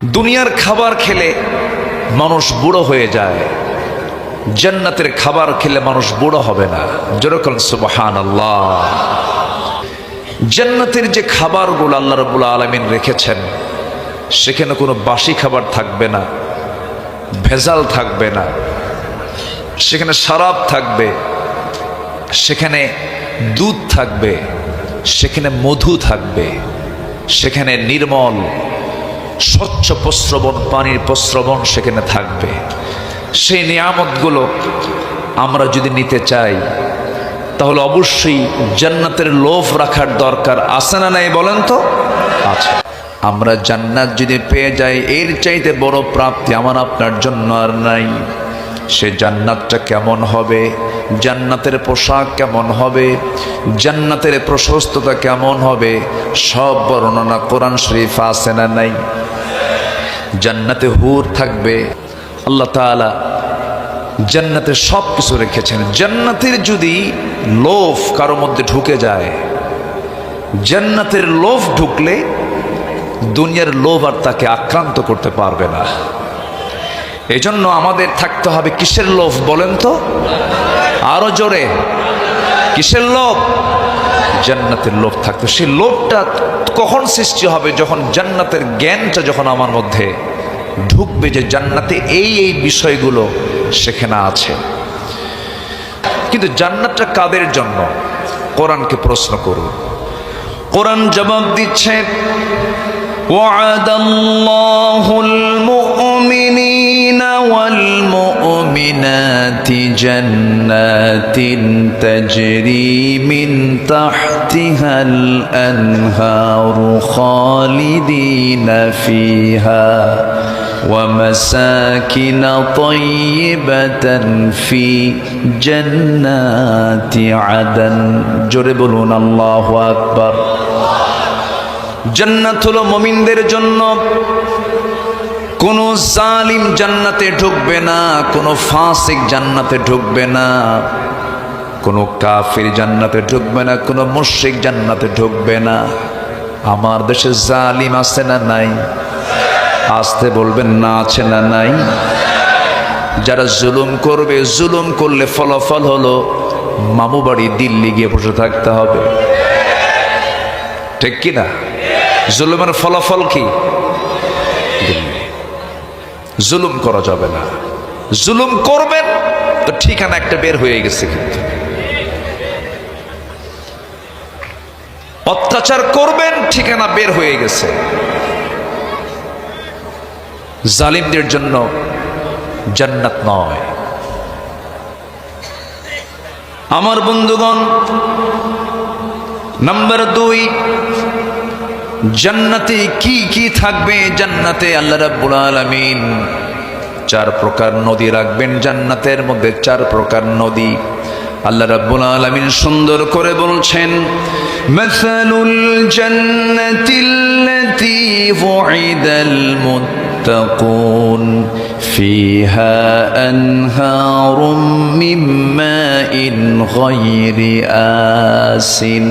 দুনিয়ার খাবার খেলে মানুষ বুড়ো হয়ে যায়, জান্নাতের খাবার খেলে মানুষ বুড়ো হবে না। যেরকম সুবহানাল্লাহ। জান্নাতের যে খাবারগুলো আল্লাহ রাব্বুল আলামিন রেখেছেন, সেখানে কোনো বাসি খাবার থাকবে না, ভেজাল থাকবে না, সেখানে শরাব থাকবে, সেখানে দুধ থাকবে, সেখানে মধু থাকবে, সেখানে নির্মল স্বচ্ছ প্রস্রবণ, পানির প্রস্রবণ সেখানে থাকবে। সেই নিয়ামতগুলো আমরা যদি নিতে চাই, তাহলে অবশ্যই জান্নাতের লোভ রাখার দরকার আছে না নাই বলেন তো? আছে। আমরা জান্নাত যদি পেয়ে যাই, এর চাইতে বড় প্রাপ্তি আমার আপনার জন্য আর নাই। সে জান্নাতটা কেমন হবে, জান্নাতের পোশাক কেমন হবে, জান্নাতের প্রশস্ততা কেমন হবে, সব বর্ণনা কোরআন শরীফ আছে না নাই? জান্নাতে হুর থাকবে। আল্লাহ তাআলা জান্নাতে সব কিছু রেখেছেন। জান্নাতের যদি লোভ কারো মধ্যে ঢুকে যায়, জান্নাতের লোভ ঢুকলে দুনিয়ার লোভ আর তাকে আক্রান্ত করতে পারবে না। এই জন্য আমাদের থাকতে হবে কিসের লোভ বলেন তো? আরো জোরে, কিসের লোভ? জান্নাতের লোভ থাকতো। সেই লোভটা কখন সৃষ্টি হবে? যখন জান্নাতের জ্ঞানটা যখন আমার মধ্যে ঢুকবে, যে জান্নাতে এই এই বিষয়গুলো সেখানে আছে। কিন্তু জান্নাতটা কাদের জন্য? কোরআনকে প্রশ্ন করুন, কোরআন জবাব দিচ্ছে, ওয়াদাল্লাহুল মুমিনিনা ওয়াল মুমিনাতি জান্নাতিন তাজরি মিন তাহতিহাল আনহারু খালিদিনা ফিহা ومساكن طيبة في جنات عدن। জোরে বলুন আল্লাহু আকবার। জান্নাত হলো মুমিনদের জন্য। কোনো জালিম জান্নাতে ঢুকবে না, কোনো ফাসিক জান্নাতে ঢুকবে না, কোনো কাফির জান্নাতে ঢুকবে না, কোনো মুশরিক জান্নাতে ঢুকবে না। আমার দেশে জালিম আছে না নাই? আসতে বলবেন না, আছে না নাই? যারা জুলুম করবে, জুলুম করলে ফলাফল হলো মামু বাড়ি দিল্লি গিয়ে বসে থাকতে হবে, ঠিক কি না? জুলুমের ফলাফল কি? দিল্লি। জুলুম করা যাবে না। জুলুম করবেন তো ঠিকানা একটা বের হয়ে গেছে। কিন্তু অত্যাচার করবেন, ঠিকানা বের হয়ে গেছে। জালিমদের জন্য জান্নাত নয়। আমার বন্ধুগণ, নাম্বার 2, জান্নাতে কি কি থাকবে? জান্নাতে আল্লাহ রাব্বুল আলামিন 4 প্রকার নদী রাখবেন। জান্নাতের মধ্যে 4 প্রকার নদী আল্লাহ রাব্বুল আলামিন সুন্দর করে বলছেন, মাসালুল জান্নাতিল্লাতী ওয়িদাল মুত্তাকুন ফিহা আনহারুম মিন মাইন গায়রি আসিন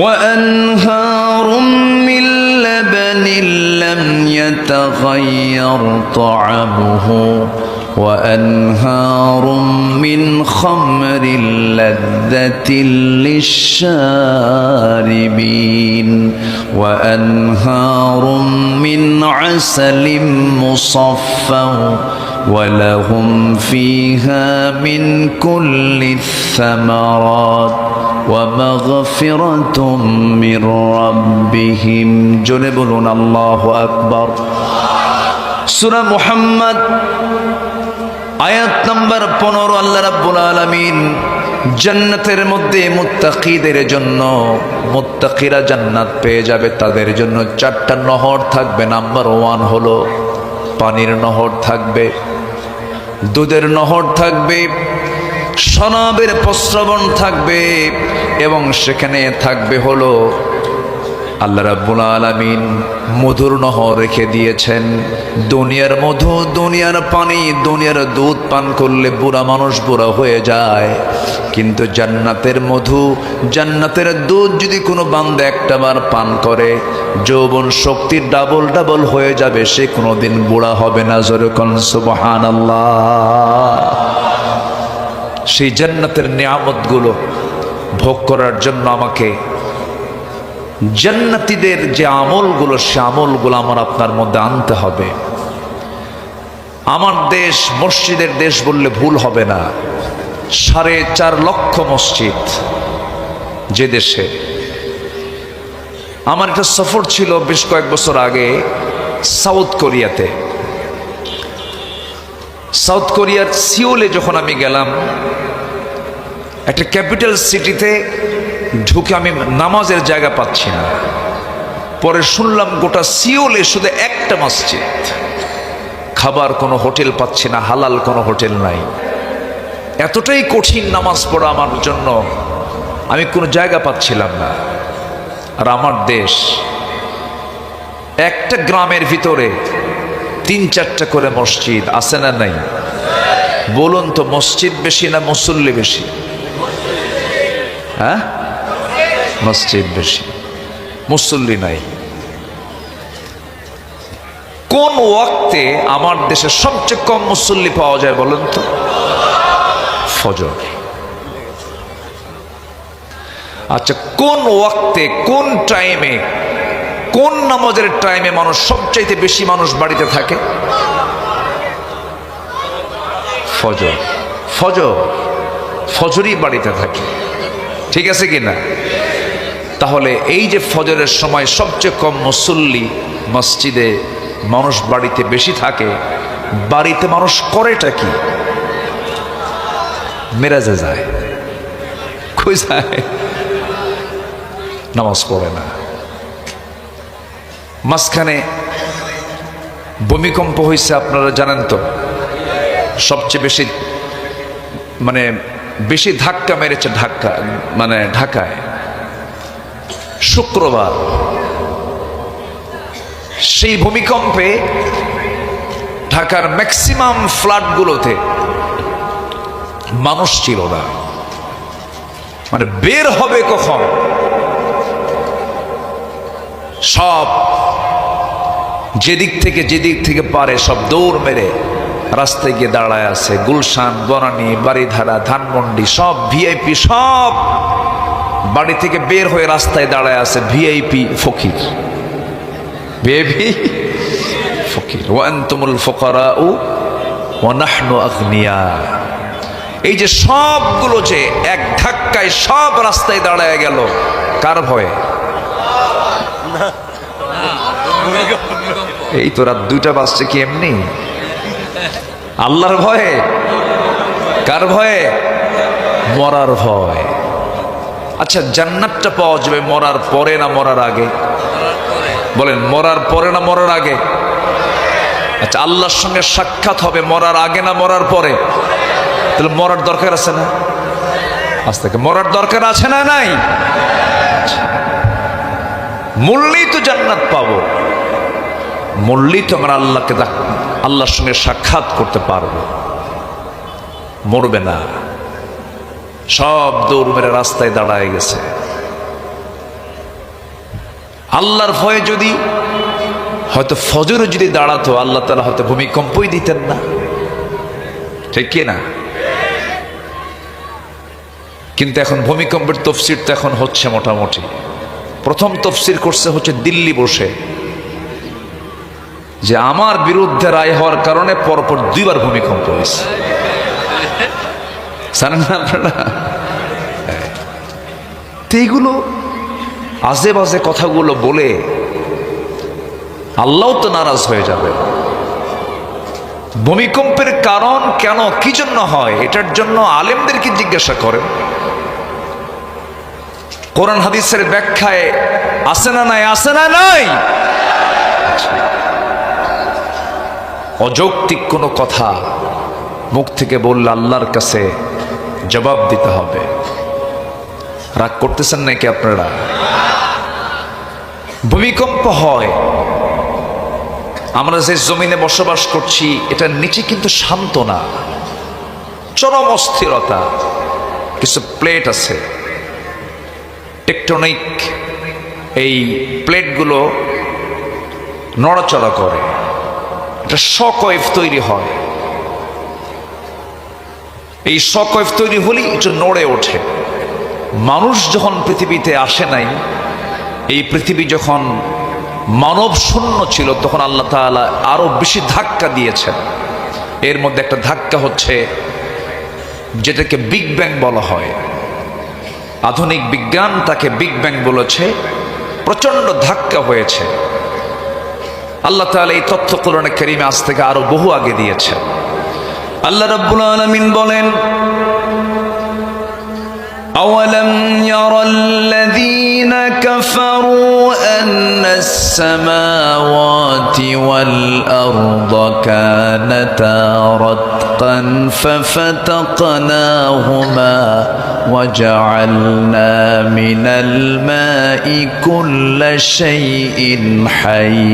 ওয়া আনহারুম মিন লাবানিন লাম ইয়াতাগায়্যার তা'আমুহু وأنهار من خمر لذة للشاربين وأنهار من عسل مصفى ولهم فيها من كل الثمرات ومغفرة من ربهم। جنبنا الله أكبر। সূরা মুহাম্মদ আয়াত নাম্বার 15। আল্লাহ রাব্বুল আলামিন জান্নাতের মধ্যে মুত্তাকিদের জন্য, মুত্তাকিরা জান্নাত পেয়ে যাবে, তাদের জন্য 4টা নহর থাকবে। নাম্বার 1 হলো পানির নহর থাকবে, দুধের নহর থাকবে, শরাবের প্রস্রবণ থাকবে, এবং সেখানে থাকবে হলো আল্লাহ রাব্বুল আলামিন মধুর নহর রেখে দিয়েছেন। দুনিয়ার মধু, দুনিয়ার পানি, দুনিয়ার দুধ পান করলে বুড়া মানুষ বুড়া হয়ে যায়, কিন্তু জান্নাতের মধু, জান্নাতের দুধ যদি কোনো বান্দা একটা বার পান করে, যৌবন শক্তি ডাবল ডাবল হয়ে যাবে, সে কোনোদিন বুড়া হবে না। জোরে কোন সুবহানাল্লাহ। সেই জান্নাতের নিয়ামতগুলো ভোগ করার জন্য আমাকে জান্নাতীদের যে আমলগুলো, সে আমলগুলো আমার আপনার মধ্যে আনতে হবে। আমার দেশ মসজিদের দেশ বললে ভুল হবে না। 4.5 লক্ষ মসজিদ যে দেশে। আমার একটা সফর ছিল বেশ কয়েক বছর আগে সাউথ কোরিয়াতে। সাউথ কোরিয়ার সিওলে যখন আমি গেলাম, একটা ক্যাপিটাল সিটিতে ঢুকে আমি নামাজের জায়গা পাচ্ছি না। পরে শুনলাম গোটা সিওলে শুধু একটা মসজিদ, খাবার কোনো হোটেল পাচ্ছি না, হালাল কোনো হোটেল নাই। এতটাই কঠিন নামাজ পড়া আমার জন্য, আমি কোনো জায়গা পাচ্ছিলাম না। আর আমার দেশ, একটা গ্রামের ভিতরে 3-4টা করে মসজিদ আছে না নাই? বলুন তো, মসজিদ বেশি না মুসল্লি বেশি? হ্যাঁ, মসজিদ বেশি, মুসল্লি নাই। কোন ওয়াক্তে আমার দেশে সবচেয়ে কম মুসল্লি পাওয়া যায় বলেন তো? ফজর। আচ্ছা, কোন ওয়াক্তে, কোন টাইমে, কোন নামাজের টাইমে মানুষ সবচাইতে বেশি মানুষ বাড়িতে থাকে? ফজর। ফজর, ফজরই বাড়িতে থাকে। ঠিক আছে কি না? তাহলে এই যে ফজরের সময় সবচেয়ে কম মুসল্লি, মসজিদে মানুষ বাড়িতে বেশি থাকে, বাড়িতে মানুষ করেটা কি? মেরাজে যায়। কই যায়? নামাজ পড়ে না। মাঝখানে ভূমিকম্প হয়েছে, আপনারা জানেন তো। সবচেয়ে বেশি বেশি ধাক্কা মেরেছে ঢাকায় শুক্রবার। সেই ভূমিকম্পে ঢাকার ম্যাক্সিমাম ফ্ল্যাটগুলোতে মানুষ ছিল না। বের হবে কখন? সব যেদিক থেকে পারে সব দৌড় মেরে রাস্তায় গিয়ে দাঁড়ায় আছে। গুলশান, বনানী, বাড়িধারা, ধানমন্ডি, সব ভিআইপি, সব বাড়ি থেকে বের হয়ে রাস্তায় দাঁড়ায় আছে। ভিআইপি ফকির, ভিআইপি ফকির। ওয়া আনতুমুল ফুকারাউ ওয়া নাহনু আগনিয়া। এই যে সবগুলো যে এক ধাক্কায় সব রাস্তায় দাঁড়ায় গেল, কার ভয়ে? এই তো রাত 2টা বাজছে, কি এমনি? আল্লাহর ভয়ে। কার ভয়ে? মরার ভয়। আচ্ছা, জান্নাতটা পাওয়া যাবে মরার পরে না মরার আগে? বলেন, মরার পরে না মরার আগে? আচ্ছা, আল্লাহর সঙ্গে সাক্ষাৎ হবে মরার আগে না মরার পরে? তাহলে মরার দরকার আছে না? আজ থেকে মরার দরকার আছে না নাই? মরলেই তো জান্নাত পাবো, মরলেই তো আমরা আল্লাহর সঙ্গে সাক্ষাৎ করতে পারবো। মরবে না, সব দৌড় মেরে রাস্তায় দাঁড়ায় গেছে। আল্লাহর ভয়ে যদি হয়তো ফজরে যদি দাঁড়াতো, আল্লাহ তাআলা হয়তো ভূমিকম্পই দিতেন না। ঠিক কি না? কিন্তু এখন ভূমিকম্পের তফসির তো এখন হচ্ছে মোটামুটি। প্রথম তফসির করছে হচ্ছে দিল্লি বসে, যে আমার বিরুদ্ধে রায় হওয়ার কারণে পরপর 2বার ভূমিকম্প হয়েছে। জানেন না আপনারা? এইগুলো আজে বাজে কথাগুলো বলে আল্লাহ তো নারাজ হয়ে যাবে। ভূমিকম্পের কারণ কেন, কি জন্য হয়, এটার জন্য আলেমদেরকে জিজ্ঞাসা করেন। কোরআন হাদিসের ব্যাখ্যায় আছে না নাই? আছে না নাই? অযৌক্তিক কোনো কথা মুখ থেকে বললে আল্লাহর কাছে জবাব দিতে হবে। রাগ করতেছেন নাকি আপনারা? ভূমিকম্প হয়, আমরা যে জমিনে বসবাস করছি এটার নিচে কিন্তু শান্ত না, চরম অস্থিরতা। কিছু প্লেট আছে, টেকটনিক, এই প্লেটগুলো নড়াচড়া করে, এটা শক ওয়েভ তৈরি হয়। এই শক ওয়েভ তৈরি হলেই এটা নড়ে ওঠে। মানুষ যখন পৃথিবীতে আসে নাই, এই পৃথিবী যখন মানব শূন্য ছিল, তখন আল্লাহ তাআলা আরো বেশি ধাক্কা দিয়েছেন। এর মধ্যে একটা ধাক্কা হচ্ছে যেটাকে বিগ ব্যাং বলা হয়। আধুনিক বিজ্ঞান তাকে বিগ ব্যাং বলেছে। প্রচন্ড ধাক্কা হয়েছে। আল্লাহ তাআলা এই তথ্য কোরআনে কারীমে আজ থেকে আরো বহু আগে দিয়েছেন। আল্লাহ রাব্বুল আলামিন বলেন, أولم يرى الذين كفروا أن السماوات والأرض كانتا رتقا ففتقناهما وجعلنا من الماء كل شيء حي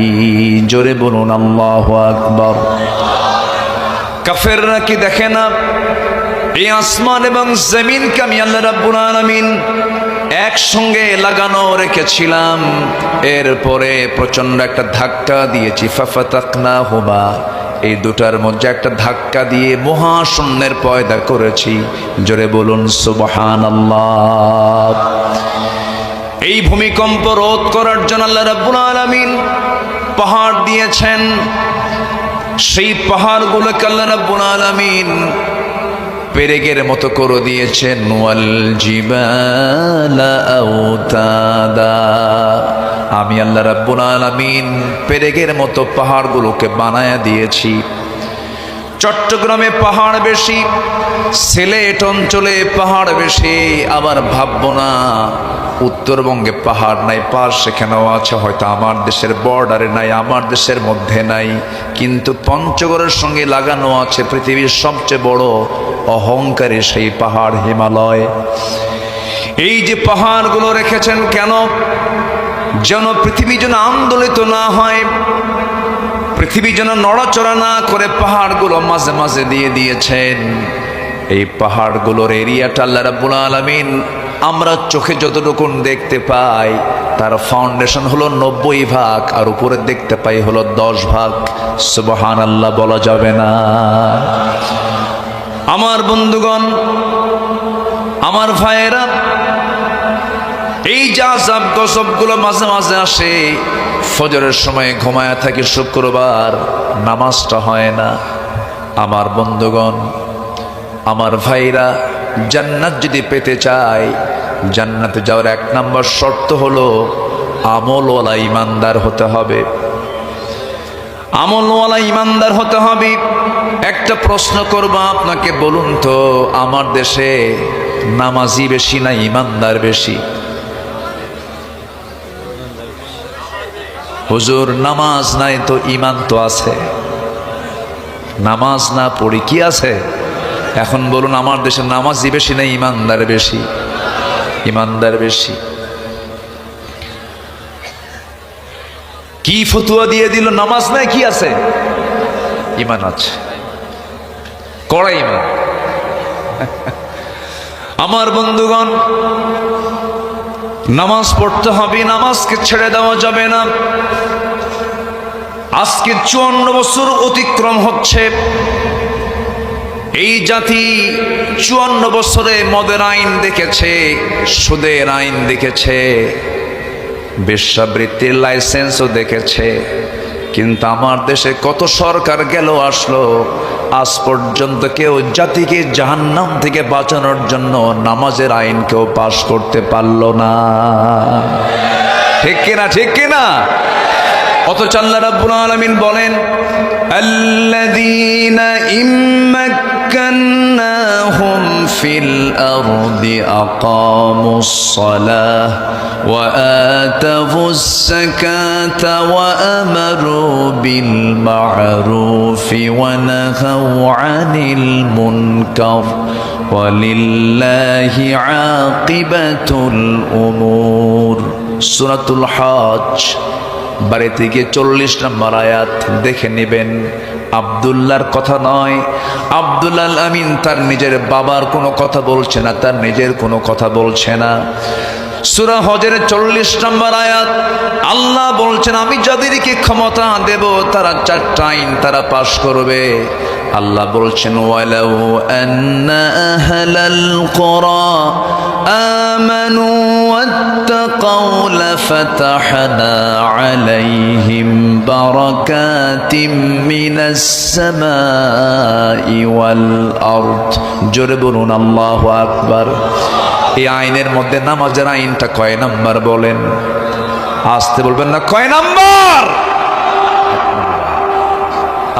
জোরে বলুন আল্লাহু আকবার। কাফেররা কি দেখে না এই আসমান এবং জমিনকে আমি আল্লাহ রাব্বুল আলামিন একসঙ্গে লাগানো রেখেছিলাম, এরপরে প্রচন্ড একটা ধাক্কা দিয়েছি। ফাফাতাকনাহুমা, এই দুটার মধ্যে একটা ধাক্কা দিয়ে মহাশূন্যের পয়দা করেছি। জোরে বলুন সুবহানাল্লাহ। এই ভূমিকম্প রোধ করার জন্য আল্লাহ রাব্বুল আলামিন পাহাড় দিয়েছেন। সেই পাহাড়গুলোকে আল্লাহ রাব্বুল আলামিন পেরেকের মতো করে দিয়েছেন। ওয়াল জিবালা আওতাদা, আমি আল্লাহ রাব্বুল আলামিন পেরেকের মতো পাহাড়গুলোকে বানায়া দিয়েছি। চট্টগ্রামে পাহাড় বেশি, সিলেট অঞ্চলে পাহাড় বেশি। আবার ভাববো না উত্তরবঙ্গে পাহাড় নাই, পাহাড় সেখানেও আছে, হয়তো আমার দেশের বর্ডারে নাই, আমার দেশের মধ্যে নাই, কিন্তু পঞ্চগড়ের সঙ্গে লাগানো আছে পৃথিবীর সবচেয়ে বড় অহংকারী সেই পাহাড় হিমালয়। এই যে পাহাড়গুলো রেখেছেন কেন? যেন পৃথিবী যেন আন্দোলিত না হয়, পৃথিবী যেন নড়াচড়া না করে পাহাড়গুলো মাঝে মাঝে দিয়ে দিয়েছেন। এই পাহাড়গুলোর এরিয়াটা আল্লাহ রাব্বুল আলামিন আমরা চোখে যতটুকু দেখতে পাই তার ফাউন্ডেশন হলো 90 ভাগ, আর উপরে দেখতে পাই হলো 10 ভাগ। সুবহানাল্লাহ বলা যাবে না? আমার বন্ধুগণ, আমার ভাইয়েরা, এই যে আযাব গজবগুলো মাঝে মাঝে আসে, ফজরের সময় ঘুমায়া থাকি, শুক্রবার নামাজটা হয় না। আমার বন্ধুগণ, আমার ভাইরা, জান্নাত যদি পেতে চায়, জান্নাতে যাওয়ার 1 নম্বর শর্ত হলো আমলওয়ালা ইমানদার হতে হবে। আমলওয়ালা ইমানদার হতে হবে। একটা প্রশ্ন করব আপনাকে, বলুন তো আমার দেশে নামাজি বেশি না ইমানদার বেশি? হুজুর নামাজ নাই তো ইমান তো আছে। নামাজ না পড়ি কি আছে? এখন বলুন আমার দেশে নামাজি বেশি না ইমানদার বেশি? ইমানদার বেশি। কি ফতুয়া দিয়ে দিল? নামাজ নাই, কি আছে? ইমান আছে, কড়া ইমান। আমার বন্ধুগণ, নামাজ পড়তে হবে, নামাজকে ছেড়ে দেওয়া যাবে না। আজকে 54 বছর অতিক্রম হচ্ছে। এই জাতি 54 বছরে মদের আইন দেখেছে, সুদের আইন দেখেছে, বেশ্যাবৃত্তির লাইসেন্সও দেখেছে, কিন্তু আমার দেশে কত সরকার গেল আসলো, আজ পর্যন্ত কেউ জাতিকে জাহান্নাম থেকে বাঁচানোর জন্য নামাজের আইন কেউ পাশ করতে পারলো না। ঠিক কিনা? ঠিক কিনা? অথচ আল্লাহ রাব্বুল আলামিন বলেন, আল্লাযীনা ইম্মাক্কান্নাহুম ফিল আরদি আকামুস সালাহ ওয়া আতাবুস যাকাতা ওয়া আমারু বিল মা'রুফি ওয়া নাহাউ আনিল মুনকার ওয়ালিল্লাহি আকিবাতুল উমুর। সূরাতুল হজ, বাড়িতে গিয়ে 40 নম্বর আয়াত দেখে নেবেন। আব্দুল্লাহর কথা নয়, আব্দুল আমিন তার নিজের বাবার কোনো কথা বলছে না, তার নিজের কোনো কথা বলছে না। সূরা হজের 40 নম্বর আয়াত আল্লাহ বলছেন, আমি যাদেরকে ক্ষমতা দেব তারা 4টা আইন তারা পাশ করবে। আল্লাহ বলছেন, ওয়ালাউ আন্না আহলাল কুরা আমানু ওয়াত্তাকাউ লাফাতাহনা আলাইহিম বারাকাতিম মিনাস সামাই ওয়াল আরদ। জোরে বলুন আল্লাহু আকবার। এই আইনের মধ্যে নামাজের আইনটা কয় নাম্বার বলেন? আসতে বলবেন না, কয় নাম্বার?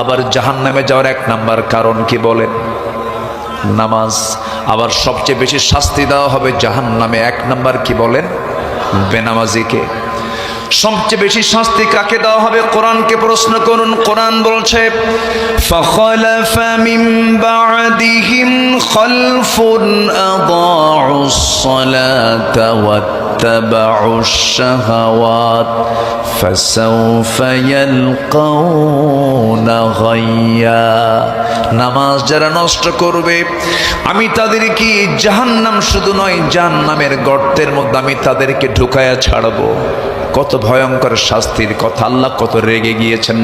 আবার জাহান্নামে যাওয়ার 1 নাম্বার কারণ কি বলেন? নামাজ। আবার সবচেয়ে বেশি শাস্তি দেওয়া হবে জাহান্নামে 1 নাম্বার কি বলেন? বেনামাজিকে। সবচেয়ে বেশি শাস্তি কাকে দেওয়া হবে? কোরআনকে প্রশ্ন করুন। কোরআন বলছে, ফাখালাফা মিন বা'দিহিম খালফুন আদাউস সালাতা ওয়াত্তাবাউশ শাহাওয়াত ফাসাউফা ইয়ালকাউনা গায়্যা। নামাজ যারা নষ্ট করবে আমি তাদেরকে জাহান্নাম, শুধু নয় জাহান্নামের গর্তের মধ্যে আমি তাদেরকে ঢুকায়া ছাড়বো। কত ভয়ঙ্কর শাস্তির কথা! আল্লাহ কত রেগে গিয়েছেন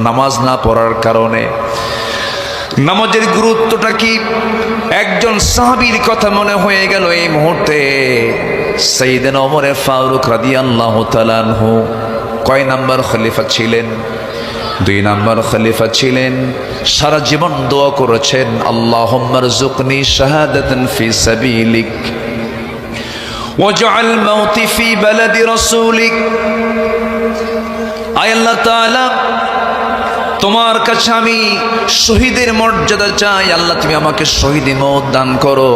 নামাজ না পড়ার কারণে। নামাজের গুরুত্বটা কি? একজন সাহাবীর কথা মনে হয়ে গেল এই মুহূর্তে। সাইয়েদনা ওমর ফারুক রাদিয়াল্লাহু তাআলা আনহু কয় নাম্বার খলিফা ছিলেন? 2 নাম্বার খলিফা ছিলেন। সারা জীবন দোয়া করেছেন, আল্লাহুম্মা রযুকনি শাহাদাতান ফি সাবিলিক ওয়াজআল মাউতি ফি বালাদি রাসূলিক। আয় আল্লাহ তাআলা, তোমার কাছে আমি শহীদের মর্যাদা চাই। আল্লাহ তুমি আমাকে শহীদ মওত দান করো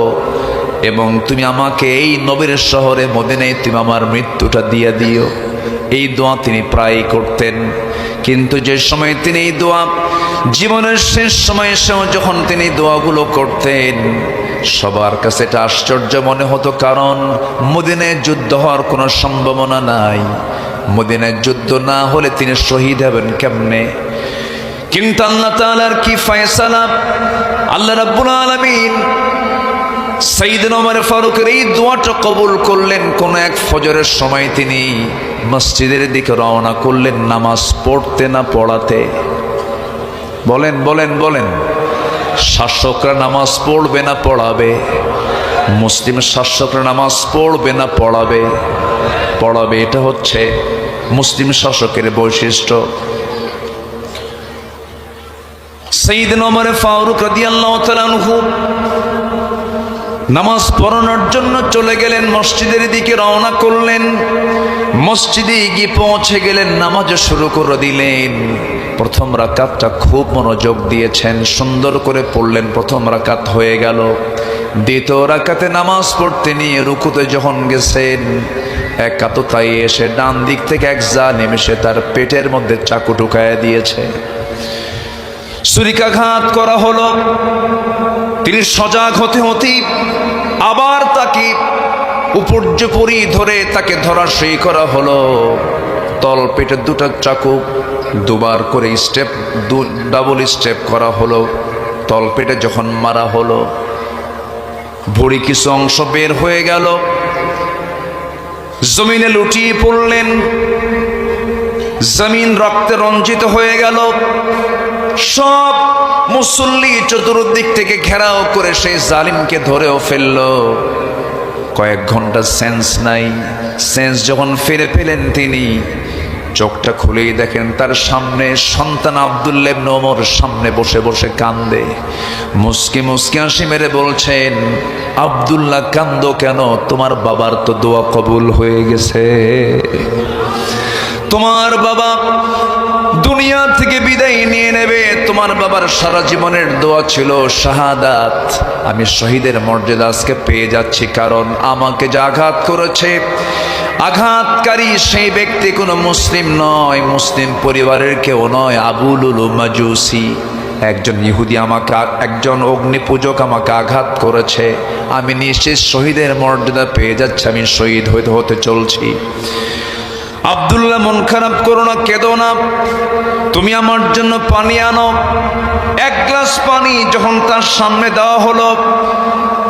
এবং তুমি আমাকে এই নবীর শহরে মদিনায় তুমি আমার মৃত্যুটা দিয়ে দিও। এই দোয়া তিনি প্রায় করতেন। কিন্তু যে সময় তিনি এই দোয়া, জীবনের শেষ সময়ে যখন তিনি দোয়াগুলো করতেন, সবার কাছে এটা আশ্চর্য মনে হতো, কারণ মদিনায় যুদ্ধ হওয়ার কোনো সম্ভাবনা নাই। মদিনায় যুদ্ধ না হলে তিনি শহীদ হবেন কেমনে? কিন্তু আল্লাহ তাআলার কি ফয়সালা! আল্লাহ রাব্বুল আলামিন সাইয়েদনা ওমর ফারুকের এই দোয়াটা কবুল করলেন। কোন এক ফজরের সময় তিনি মসজিদের দিকে রওনা করলেন, নামাজ পড়তে না পড়াতে। বলেন বলেন বলেন। শাসকরা নামাজ পড়বে না পড়াবে? মুসলিম শাসকরা নামাজ পড়বে না পড়াবে? পড়াবে। এটা হচ্ছে মুসলিম শাসকের বৈশিষ্ট্য। সাইয়েদনা ওমর ফারুক রাদিয়াল্লাহু তাআলা আনহু নামাজ পড়ানোর জন্য চলে গেলেন, মসজিদের দিকে রওনা করলেন। মসজিদে গিয়ে পৌঁছে গেলেন, নামাজ শুরু করে দিলেন। প্রথম রাকাতটা খুব মনোযোগ দিয়েছেন, সুন্দর করে পড়লেন। প্রথম রাকাত হয়ে গেল। দ্বিতীয় রাকাতে নামাজ পড়তে নিয়ে রুকুতে যখন গেছেন, এক কাততায় এসে ডান দিক থেকে এক জালিম এসে তার পেটের মধ্যে চাকু ঢুকায়া দিয়েছে। ছুরিকাঘাত করা হলো। তিনি সজাগ হতে হতে আবার তাকে উপর্যুপরি ধরে তাকে ধরাশয়ী করা হলো। তল পেটে 2টা চাকু 2বার করে ডাবল স্টেপ করা হলো। তল পেটে যখন মারা হলো, ভুঁড়ি কিছু অংশ বের হয়ে গেল। জমিনে লুটিয়ে পড়লেন। জমিন রক্তে রঞ্জিত হয়ে গেল। সব মুসল্লি চতুর্দিক থেকে ঘেরাও করে সেই জালিমকে ধরেও ফেললো। কয়েক ঘন্টা সেন্স নাই। সেন্স যখন ফিরে পেলেন, তিনি চোখটা খুলেই দেখেন তার সামনে সন্তান আব্দুল্লাহ ইবনে ওমর সামনে বসে বসে কান্দে। মুস্কি মুস্কি হাসি মেরে বলছেন, আব্দুল্লাহ কান্দো কেন? তোমার বাবার তো দোয়া কবুল হয়ে গেছে। তোমার বাবা দুনিয়া থেকে বিদায় নিয়ে নেবে। তোমার বাবার সারা জীবনের দোয়া ছিল শাহাদাত। আমি শহীদের মর্যাদা আজকে পেয়ে যাচ্ছি, কারণ আমাকে যে আঘাত করেছে, আঘাতকারী সেই ব্যক্তি কোনো মুসলিম নয়, মুসলিম পরিবারের কেউ নয়, আবু লুলু মাজুসি। একজন ইহুদি আমাকে, একজন অগ্নিপূজক আমাকে আঘাত করেছে, আমি নিশ্চিত শহীদের মর্যাদা পেয়ে যাচ্ছি, আমি শহীদ হতে হতে চলছি। আব্দুল্লাহ, মন খারাপ করো না, কেঁদো না, তুমি আমার জন্য পানি আনো। এক গ্লাস পানি যখন তার সামনে দেওয়া হলো,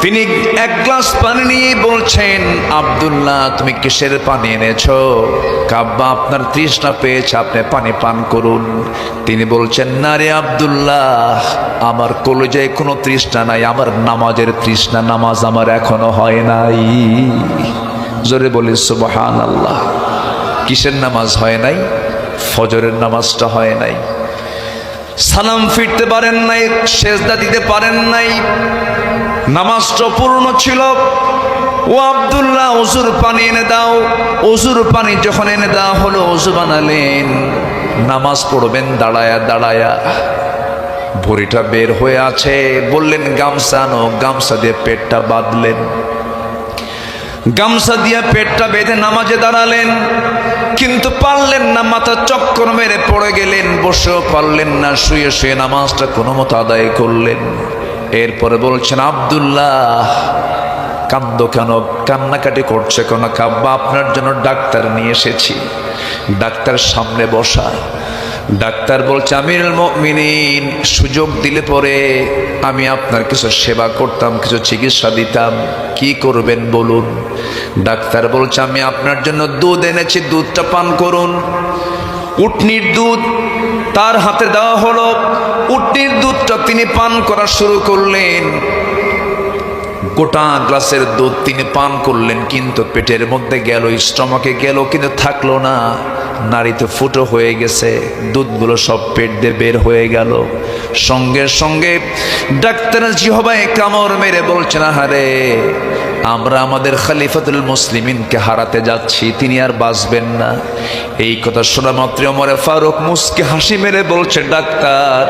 তিনি এক গ্লাস পানি নিয়ে বলছেন, আব্দুল্লাহ তুমি কিসের পানি এনেছো? কাব্বা, আপনার তৃষ্ণা পেয়েছে, আপনি পানি পান করুন। তিনি বলছেন, না রে আব্দুল্লাহ, আমার কলেজায় কোনো তৃষ্ণা নাই, আমার নামাজের তৃষ্ণা, নামাজ আমার এখনো হয় নাই। জোরে বলি সুবহানাল্লাহ। কিসের নামাজ হয় নাই? ফজরের নামাজটা হয় নাই, সালাম ফিরতে পারেন নাই, সেজদা দিতে পারেন নাই, নামাজটা পূর্ণ ছিল। ও আব্দুল্লাহ, ওযুর পানি এনে দাও। ওযুর পানি যখন এনে দেওয়া হলো, ওযু বানালেন, নামাজ পড়বেন দাঁড়ায়া দাঁড়ায়া। ভুঁড়িটা বের হয়ে আছে, বললেন গামছা আনো, গামছা দিয়ে পেটটা বাঁধলেন। গামছা দিয়ে পেটটা বেঁধে নামাজে দাঁড়ালেন, কিন্তু পারলেন না, মাথা চক্কর মেরে পড়ে গেলেন, বসেও পারলেন না, শুয়ে শুয়ে নামাজটা কোনো মতো আদায় করলেন। এরপরে বলছেন, আব্দুল্লাহ কান্দো কেন, কান্নাকাটি করছে কেন? কাব্বা, আপনার জন্য ডাক্তার নিয়ে এসেছি। ডাক্তার সামনে বসা। ডাক্তার বলছে, আমিরুল মুমিনিন, সুযোগ দিলে পরে আমি আপনার কিছু সেবা করতাম, কিছু চিকিৎসা দিতাম, কি করবেন বলুন? ডাক্তার বলছে, আমি আপনার জন্য দুধ এনেছি, দুধটা পান করুন। উটনির দুধ তার হাতে দেওয়া হলো, উটনির দুধটা তিনি পান করা শুরু করলেন। গোটা গ্লাসের দুধ তিনি পান করলেন, কিন্তু পেটের মধ্যে গেল, স্টমাকে গেল, কিন্তু থাকলো না। নাড়িতে ফুটো হয়ে গেছে, দুধগুলো সব পেট দিয়ে বের হয়ে গেল। সঙ্গে সঙ্গে ডাক্তার জিহবায় কামড় মেরে বলছেন, আহারে, আমরা আমাদের খলিফাতুল মুসলিমিনকে হারাতে যাচ্ছি, তিনি আর বাঁচবেন না। এই কথা শোনা মাত্র ওমর ফারুক মুস্কি হাসি মেরে বলছে, ডাক্তার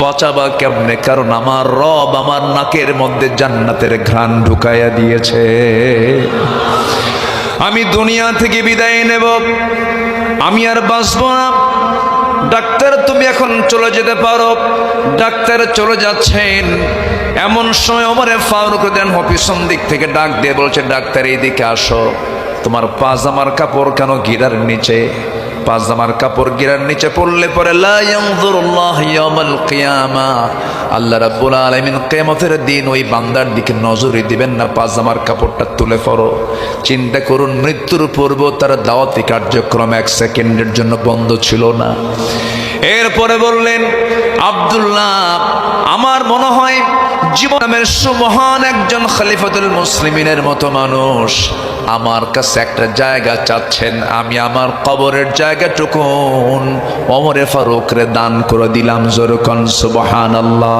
বাঁচাবা কেমনে? কারণ আমার রব আমার নাকের মধ্যে জান্নাতের ঘ্রাণ ঢুকাইয়া দিয়েছে। আমি দুনিয়া থেকে বিদায় নেব, আমি আর বাঁচব না। ডাক্তার তুমি এখন চলে যেতে পারো। ডাক্তার চলে যাচ্ছেন, এমন সময় ওমর ফারুক রাদিয়াল্লাহু আনহু পিছন দিক থেকে ডাক দিয়ে বলছে, ডাক্তার এইদিকে আসো। তোমার পাজামার কাপড় কেন গিরার নিচে? পাজামার কাপড় গিরার নিচে পড়লে পরে লা ইয়ানজুরুল্লাহু ইয়াওমাল কিয়ামা, আল্লাহ রাব্বুল আলামিন কিয়ামতের দিন ওই বান্দার দিকে নজরই দিবেন না। পাজামার কাপড়টা তুলে পড়ো। চিন্তা করুন, মৃত্যুর পূর্ব তার দাওয়াতি কার্যক্রম এক সেকেন্ডের জন্য বন্ধ ছিল না। এরপরে বললেন, আব্দুল্লাহ আমার মনে হয় জীবনের সুমহান একজন খলিফাতুল মুসলিমিনের মতো মানুষ আমার কাছে একটা জায়গা চাচ্ছেন, আমি আমার কবরের জায়গাটুকুন ওমর ফারুকরে দান করে দিলাম। জোরকন সুবহানাল্লাহ।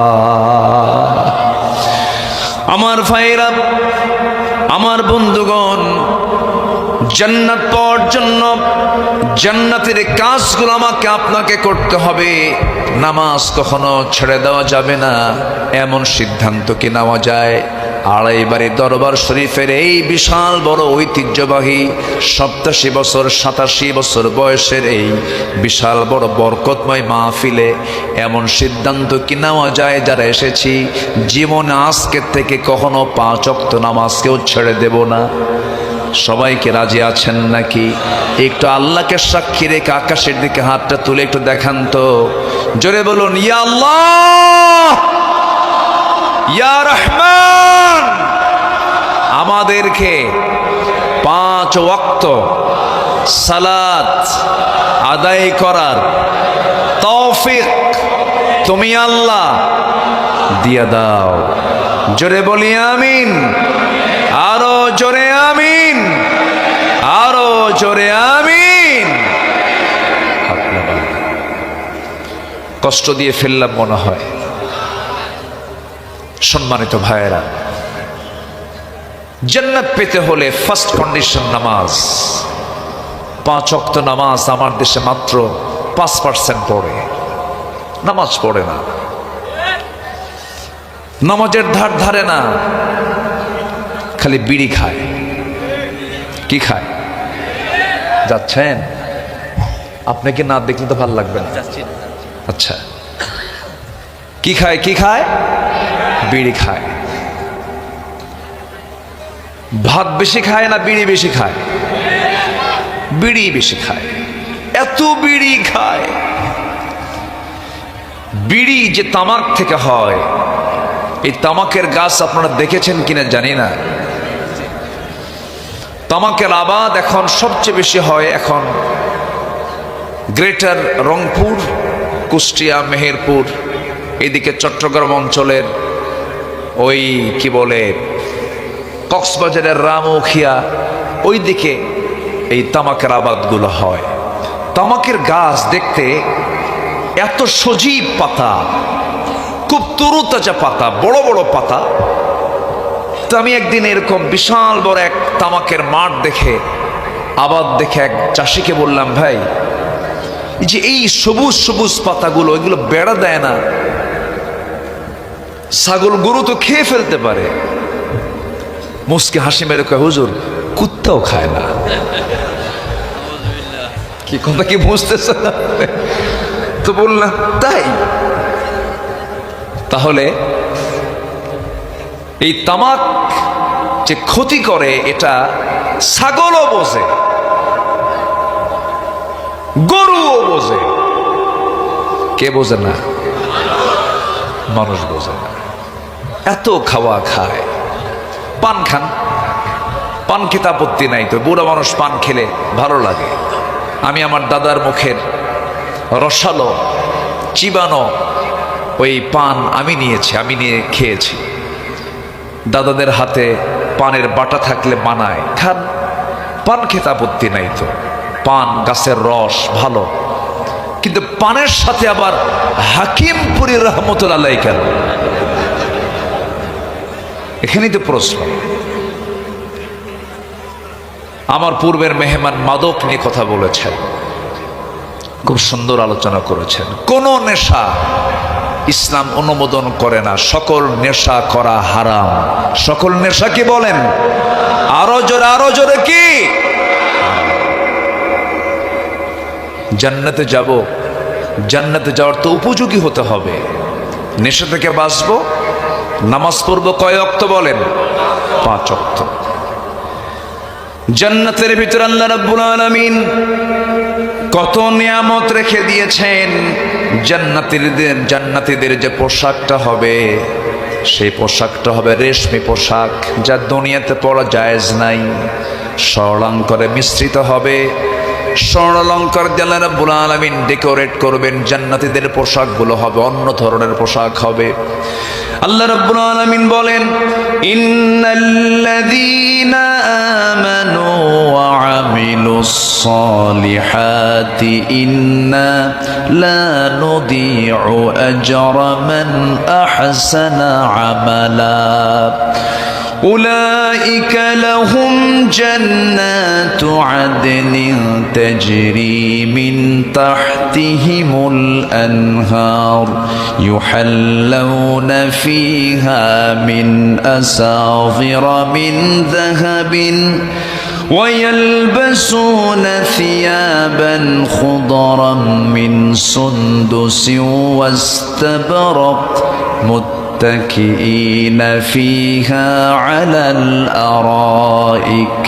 আমার ভাইরা, আমার বন্ধুগণ, জান্নাত পাওয়ার জন্য জান্নাতের কাজগুলো আমাকে আপনাকে করতে হবে। নামাজ কখনো ছেড়ে দেওয়া যাবে না, এমন সিদ্ধান্ত কি নেওয়া যায়? আড়াইবাড়ি দরবার শরীফের এই বিশাল বড় ঐতিহ্যবাহী 87 বছর 87 বছর বয়সের এই বিশাল বড় বরকতময় মাহফিলে এমন সিদ্ধান্ত কি নেওয়া যায়, যারা এসেছি জীবনে আজকের থেকে কখনো 5 ওয়াক্ত নামাজকেও ছেড়ে দেব না? সবাইকে রাজি আছেন নাকি? একটু আল্লাহকে সাক্ষী রেখে আকাশের দিকে হাতটা তুলে একটু দেখান তো, জোরে বলুন, ইয়া আল্লাহ, ইয়া রহমান। আমাদেরকে 5 ওয়াক্ত সালাত আদায় করার তৌফিক তুমি আল্লাহ দিয়া দাও। জোরে বলি আমিন, আরো জোরে আমিন, আরো জোরে আমিন। কষ্ট দিয়ে ফেললাম মনে হয়। সম্মানিত ভাইয়েরা, জান্নাত পেতে হলে ফার্স্ট কন্ডিশন নামাজ। 5 ওয়াক্ত নামাজ আমার দেশে মাত্র 5% পড়ে, নামাজ পড়ে না, নামাজের ধার ধারে না, খালি বিড়ি খায়। কি খায়? যাচ্ছেন? আপনি কি না দেখলে তো ভালো লাগবে না। আচ্ছা, কি খায়? কি খায়? বিড়ি খায়। ভাত বেশি খায় না বিড়ি বেশি খায়? বিড়ি বেশি খায়। এত বিড়ি খায়। বিড়ি যে তামাক থেকে হয়, এই তামাকের গাছ আপনারা দেখেছেন কিনা জানি না। তামাকের আবাদ এখন সবচেয়ে বেশি হয় এখন গ্রেটার রংপুর, কুষ্টিয়া, মেহেরপুর, এদিকে চট্টগ্রাম অঞ্চলের ওই কি বলে কক্সবাজারের রামুখিয়া, ওই দিকে এই তামাকের আবাদগুলো হয়। তামাকের গাছ দেখতে এত সজীব পাতা, খুব তরুতাজা পাতা, বড় বড় পাতা। তো আমি একদিন এরকম বিশাল বড় এক তামাকের মাঠ দেখে, আবাদ দেখে এক চাষিকে বললাম, ভাই যে এই সবুজ সবুজ পাতাগুলো, এগুলো বেড়া দেয় না? ছাগল গরু তো খেয়ে ফেলতে পারে। মুসকে হাসি মেরে কয়, হুজুর কুত্তাও খায় না। কি কথা কি বুঝতেছে না? তো বললাম তাই? তাহলে এই তামাক যে ক্ষতি করে এটা ছাগলও বোঝে, গরুও বোঝে। কে বোঝে না? মানুষ বোঝে না। এত খাওয়া খায়। পান খান, পান খেতে আপত্তি নাই তো, বুড়া মানুষ পান খেলে ভালো লাগে। আমি আমার দাদার মুখের রসালো চিবানো ওই পান আমি নিয়েছি, আমি নিয়ে খেয়েছি। দাদাদের হাতে পানের বাটা থাকলে বানায়, খান, পান খেতে আপত্তি নাই তো। পান গাছের রস ভালো, কিন্তু পানের সাথে আবার হাকিমপুরি রহমতুল্লাহ আলাইহি কেন? এখানেই তো প্রশ্ন। আমার পূর্বের মেহমান মাদক নিয়ে কথা বলেছেন, খুব সুন্দর আলোচনা করেছেন। কোন নেশা ইসলাম অনুমোদন করে না, সকল নেশা করা হারাম। সকল নেশা কি বলেন? আরো জোরে কি? জান্নাতে যাব, জান্নাতে যাওয়ার তো উপযোগী হতে হবে। নেশা থেকে বাঁচবো, নামাজ পড়বো কয় ওয়াক্ত বলেন? 5 ওয়াক্ত। জান্নাতের ভিতর আল্লাহ রাব্বুল আলামিন কত নিয়ামত রেখে দিয়েছেন। জান্নাতীদের যে পোশাকটা হবে, সেই পোশাকটা হবে রেশমি পোশাক, যা দুনিয়াতে পরা জায়েজ নাই। স্বর্ণালঙ্কারে মিশ্রিত হবে। স্বর্ণালঙ্কার দিয়ে আল্লাহ রাব্বুল আলামিন ডেকোরেট করবেন। জান্নাতীদের পোশাকগুলো হবে অন্য ধরনের পোশাক হবে। আল্লাহ রাব্বুল আলামিন বলেন, ইন্নাল্লাযীনা আমানু ওয়া আমিলুস সালিহাতি ইন্না লা নুদিউ আজরা মান আহসানা আমালা أولئك لهم جنات عدن تجري من تحتهم الأنهار يحلون فيها من أساور من ذهب ويلبسون ثيابا خضرا من سندس واستبرق متكئين فيها على الأرائك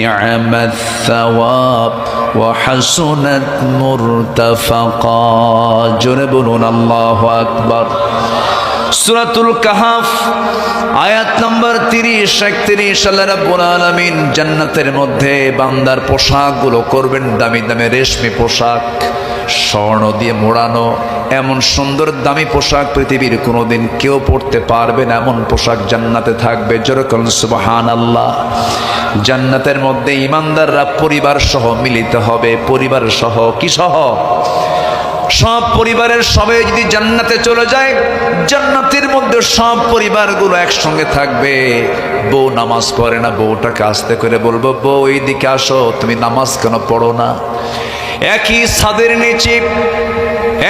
نعم الثواب وحسنت مرتفقا جربون الله أكبر সূরাতুল কাহাফ আয়াত নম্বর 30-31 আল্লাহ রাব্বুল আলামিন জান্নাতের মধ্যে বান্দার পোশাকগুলো করবেন দামি দামি রেশমি পোশাক, স্বর্ণ দিয়ে মোড়ানো। এমন সুন্দর দামি পোশাক পৃথিবীর কোনোদিন কেউ পরতে পারবে না, এমন পোশাক জান্নাতে থাকবে। জোরে বলুন সুবহানাল্লাহ। জান্নাতের মধ্যে ইমানদাররা পরিবার সহ মিলিত হবে। পরিবার সহ কি সহ? সব পরিবারের সবাই যদি জান্নাতে চলে যায়, জান্নাতের মধ্যে সব পরিবারগুলো একসঙ্গে থাকবে। বউ নামাজ পড়ে না, বউটাকে আস্তে করে বলবো, বউ এইদিকে আসো, তুমি নামাজ কেন পড়ো না? একই ছাদের নিচে,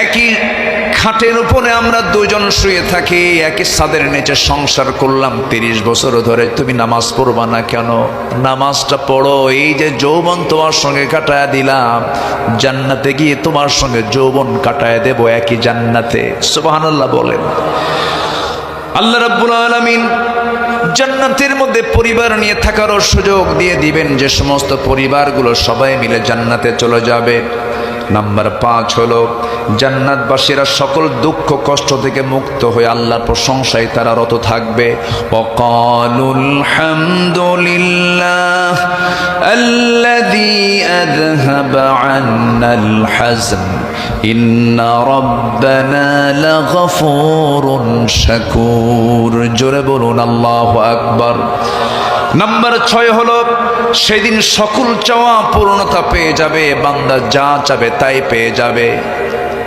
একই খাটের উপরে আমরা দুজন শুয়ে থাকি, একই ছাদের নিচে সংসার করলাম 30 বছর ধরে, তুমি নামাজ পড়বা না কেন? নামাজটা পড়ো, এই যে যৌবন তোমার সঙ্গে কাটায় দিলাম, জান্নাতে গিয়ে তোমার সঙ্গে যৌবন কাটায় দেব একই জান্নাতে। সুবহানাল্লাহ বলেন। আল্লাহ রাব্বুল আলামিন জান্নাতের মধ্যে পরিবার নিয়ে থাকারও সুযোগ দিয়ে দিবেন, যে সমস্ত পরিবারগুলো সবাই মিলে জান্নাতে চলে যাবে। নাম্বার 5 হলো জান্নাতবাসীরা সকল দুঃখ কষ্ট থেকে মুক্ত হয়ে আল্লাহর প্রশংসায় তারা রত থাকবে। ওয়াকালুল হামদুলিল্লাহ আল্লাযী আযহাবা আন্নাল হাযন ইন্না রাব্বানা লাগফুরুন শাকুর। জোরে বলুন আল্লাহু আকবার। নাম্বার 6 হলো সেদিন সকল চাওয়া পূর্ণতা পেয়ে যাবে, বান্দা যা চাবে তাই পেয়ে যাবে।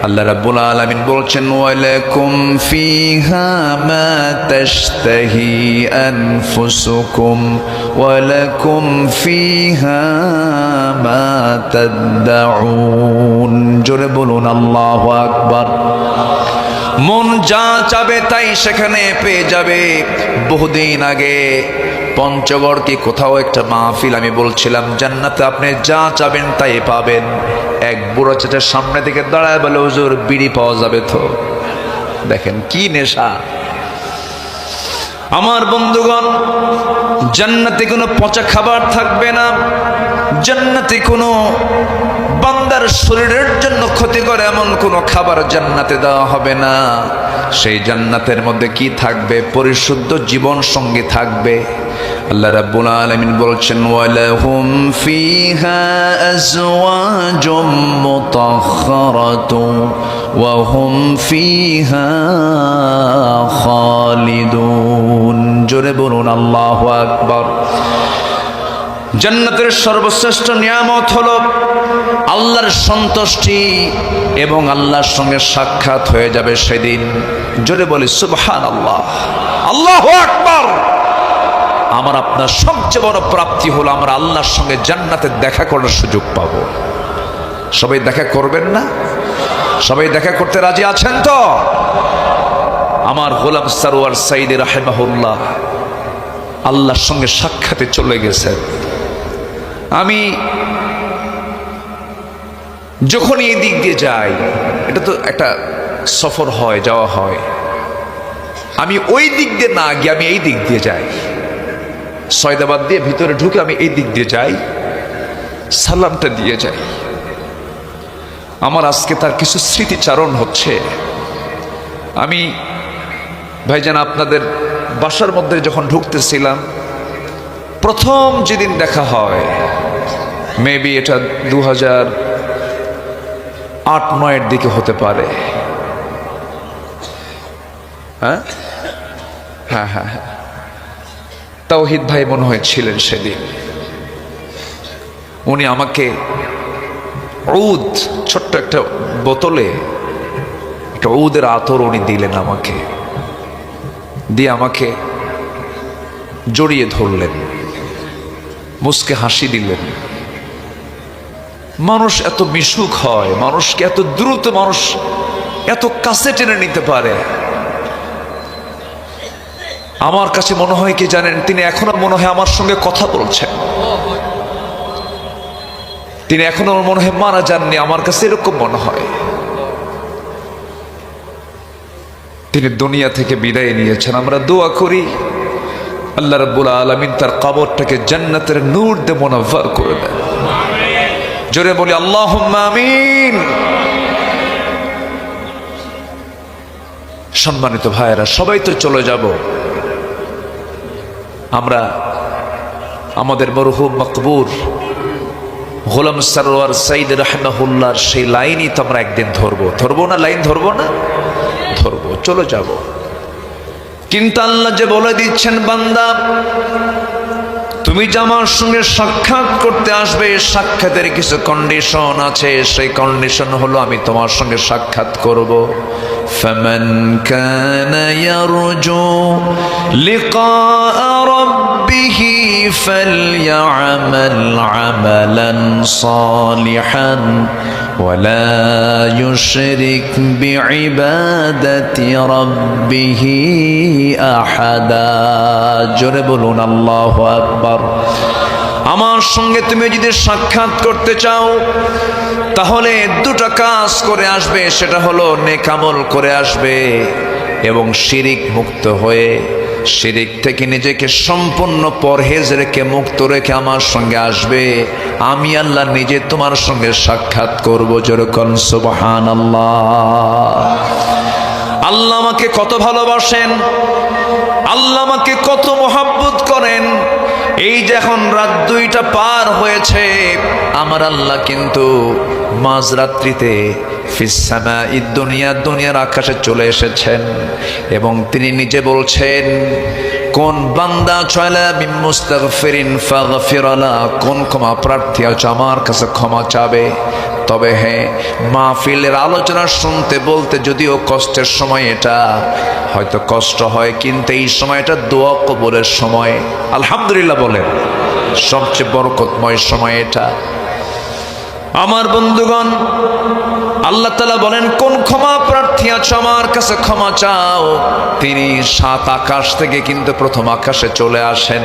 আল্লাহ রাব্বুল আলামিন বলছেন ওয়ালাকুম ফিহা মা তাশতাহি আনফুসুকুম ওয়ালাকুম ফিহা মা তাদউন। জোরে বলুন আল্লাহু আকবার। মন যা চাবে তাই সেখানে পেয়ে যাবে। বহুদিন আগে পঞ্চগড় কি কোথাও একটা মাহফিল আমি বলছিলাম, জান্নাতে আপনি যা চাবেন তাই পাবেন। এক বুড়ো চেটের সামনে থেকে দাঁড়ায় বলে, হুজুর বিড়ি পাওয়া যাবে তো? দেখেন কি নেশা। আমার বন্ধুগণ, জান্নাতে কোনো পচা খাবার থাকবে না, জান্নাতে কোনো বান্দার শরীরের জন্য ক্ষতি করে এমন কোনো খাবার জান্নাতে দেওয়া হবে না। সেই জান্নাতের মধ্যে কি থাকবে? পরিশুদ্ধ জীবন সঙ্গী থাকবে। আল্লাহ রাব্বুল আলামিন বলছেন ওয়ালাহুম ফিহা আজওয়াজুম মুতাহহারাতুন ওয়া হুম ফিহা খালিদুন। জোরে বলুন আল্লাহু আকবার। জান্নাতের সর্বশ্রেষ্ঠ নিয়ামত হলো আল্লাহর সন্তুষ্টি এবং আল্লাহর সঙ্গে সাক্ষাৎ হয়ে যাবে সেদিন। জোরে বলি সুবহানাল্লাহ, আল্লাহু আকবার। আমার আপনার সবচেয়ে বড় প্রাপ্তি হলো আমরা আল্লাহর সঙ্গে জান্নাতে দেখা করার সুযোগ পাব। সবাই দেখা করবেন না? সবাই দেখা করতে রাজি আছেন তো? আমার গোলাম সারওয়ার সাইদি রাহিমাহুল্লাহ আল্লাহর সঙ্গে সাক্ষাতে চলে গেছেন। আমি যখন এই দিক দিয়ে যাই, এটা তো একটা সফর হয়, যাওয়া হয়, আমি ওই দিক দিয়ে না গিয়ে আমি এই দিক দিয়ে যাই, সয়দাবাদ দিয়ে ভিতরে ঢুকে আমি এই দিক দিয়ে যাই, সালামটা দিয়ে যাই। আমার আজকে তার কিছু স্মৃতিচারণ হচ্ছে। আমি ভাইজান আপনাদের বাসার মধ্যে যখন ঢুকতেছিলাম, প্রথম যেদিন দেখা হয়, মেবি এটা 2008-09 দিকে হতে পারে। হ্যাঁ হ্যাঁ হ্যাঁ হ্যাঁ, তাওহিদ ভাই মনে হয় ছিলেন সেদিন। উনি আমাকে ঔদ, ছোট্ট একটা বোতলে একটা ঔদের আতর উনি দিলেন আমাকে, দিয়ে আমাকে জড়িয়ে ধরলেন, মুসকে হাসি দিলেন। মানুষ এত মিশুক হয়, মানুষকে এত দ্রুত মানুষ এত কাছে টেনে নিতে পারে। আমার কাছে মনে হয় কি জানেন, তিনি এখনো মনে হয় আমার সঙ্গে কথা বলছেন, তিনি এখনো মনে হয় মারা যাননি। আমার কাছে এরকম মনে হয়। তিনি দুনিয়া থেকে বিদায় নিয়েছেন। আমরা দোয়া করি আল্লাহ রাব্বুল আলামিন তার কবরটাকে জান্নাতের নূর দিয়ে মুনাফফার করে দেন। জোরে বলি আল্লাহুম্মা আমিন। সম্মানিত ভাইয়েরা, সবাই তো চলে যাব। আমরা আমাদের মরহুম মকবুর গোলাম সারওয়ার সাইদ রাহিমাহুল্লাহর সেই লাইনই তো আমরা একদিন ধরবো না? লাইন ধরবো না? ধরবো, চলে যাব। কিন্তু আল্লাহ যে বলে দিচ্ছেন, বান্দা তুমি যে আমার সঙ্গে সাক্ষাৎ করতে আসবে, সাক্ষাতের কিছু কন্ডিশন আছে। সেই কন্ডিশন হলো আমি তোমার সঙ্গে সাক্ষাৎ করব। ফামান কানা ইয়ারজু লিকা রাব্বিহি ফালইআমাল আমালান সালিহান ولا يشرك بعبادة ربه أحدا জোরে বলুন আল্লাহু আকবার। আমার সঙ্গে তুমি যদি সাক্ষাৎ করতে চাও তাহলে দুটো কাজ করে আসবে, সেটা হলো নেক আমল করে আসবে এবং শিরিক মুক্ত হয়ে, শিরিক থেকে নিজেকে সম্পূর্ণ পরহেজ রেখে মুক্ত রেখে আমার সঙ্গে আসবে। আমি আল্লাহ নিজে তোমার সঙ্গে সাক্ষাৎ করব। যেরকম সুবহানাল্লাহ। আল্লাহ আমাকে কত ভালোবাসেন, আল্লাহ আমাকে কত মহব্বত করেন। এই যে এখন রাত 2টা পার হয়েছে, আমার আল্লাহ কিন্তু মাঝরাত্রিতে দুনিয়ার আকাশে চলে এসেছেন এবং তিনি নিজে বলছেন, কোন বান্দা চয়লা মিন মুস্তাগফিরিন ফাগফির লা, কোন ক্ষমা প্রার্থী আছে আমার কাছে ক্ষমা চাবে। তবে হ্যাঁ, মাহফিলের আলোচনা শুনতে বলতে যদিও কষ্টের সময়, এটা হয়তো কষ্ট হয়, কিন্তু এই সময়টা দোয়া কবুলের সময়। আলহামদুলিল্লাহ বলেন, সবচেয়ে বরকতময় সময় এটা। আমার বন্ধুগণ, আল্লাহ তাআলা বলেন, কোন ক্ষমা প্রার্থী আছো আমার কাছে ক্ষমা চাও। তিনি 7 আকাশ থেকে কিন্তু প্রথম আকাশে চলে আসেন।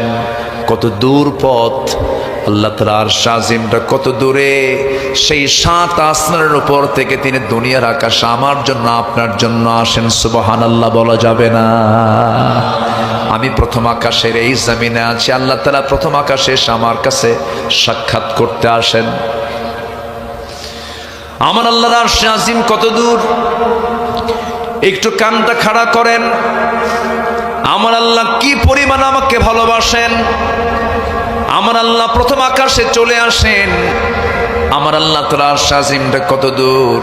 কত দূর পথ, আল্লাহ তাআলার শাজিমটা কত দূরে, সেই 7 আসমানের উপর থেকে তিনি দুনিয়ার আকাশে আমার জন্য আপনার জন্য আসেন। সুবহানাল্লাহ বলা যাবে না? আমি প্রথম আকাশের এই জমিনে আছি, আল্লাহ তাআলা প্রথম আকাশে এসে আমার কাছে সাক্ষাৎ করতে আসেন। আমার আল্লাহর আরশ আজিম কত দূর, একটু কানটা খাড়া করেন। আমার আল্লাহ কি পরিমাণ আমাকে ভালোবাসেন। আমার আল্লাহ প্রথম আকাশে চলে আসেন। আমার আল্লাহ তাআলার আরশ আজিমটা কত দূর।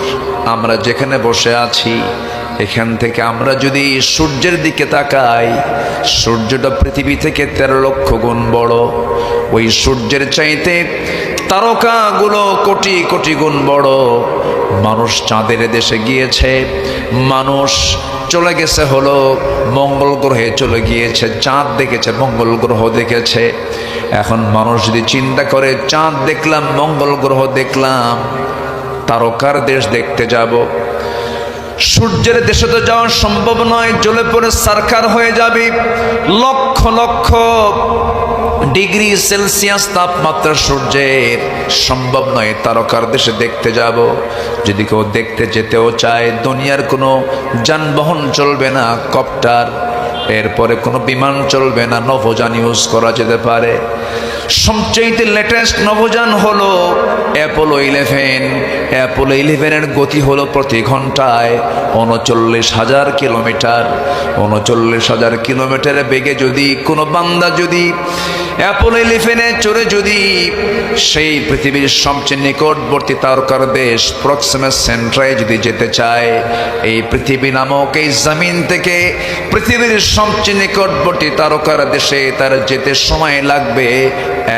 আমরা যেখানে বসে আছি এখান থেকে আমরা যদি সূর্যের দিকে তাকাই, সূর্যটা পৃথিবী থেকে 13 লক্ষ গুণ বড়। ওই সূর্যের চাইতে তারকাগুলো কোটি কোটি গুণ বড়। মানুষ চাঁদের দেশে গিয়েছে, মানুষ চলে গেছে হলো মঙ্গল গ্রহে চলে গিয়েছে, চাঁদ দেখেছে, মঙ্গল গ্রহ দেখেছে। এখন মানুষ যদি চিন্তা করে, চাঁদ দেখলাম, মঙ্গল গ্রহ দেখলাম, তারকার দেশ দেখতে যাব, সূর্যের দেশে তো যাওয়া সম্ভব নয়, জ্বলে পড়ে সারখার হয়ে যাবে। লক্ষ লক্ষ ডিগ্রি সেলসিয়াস তাপমাত্রা সূর্যের, সম্ভব নয় তারকার দেশে দেখতে যাব। যদি কেউ দেখতে যেতেও চায়, দুনিয়ার কোনো যানবাহন চলবে না, কপ্টার, এরপরে কোনো বিমান চলবে না, নভোযান ইউজ করা যেতে পারে। সবচেয়ে লেটেস্ট নভোযান হলো অ্যাপোলো 11। অ্যাপোলো 11-এর গতি হলো প্রতি ঘন্টায় 39,000 কিলোমিটার। 39,000 কিলোমিটারের বেগে যদি কোনো বান্দা যদি অ্যাপোলো 11-এ চড়ে যদি সেই পৃথিবীর সবচেয়ে নিকটবর্তী তারকার দেশ প্রক্সিমা সেন্ট্রায় যদি যেতে চায়, এই পৃথিবী নামক এই জমিন থেকে পৃথিবীর সবচেয়ে নিকটবর্তী তারকার দেশে তার যেতে সময় লাগবে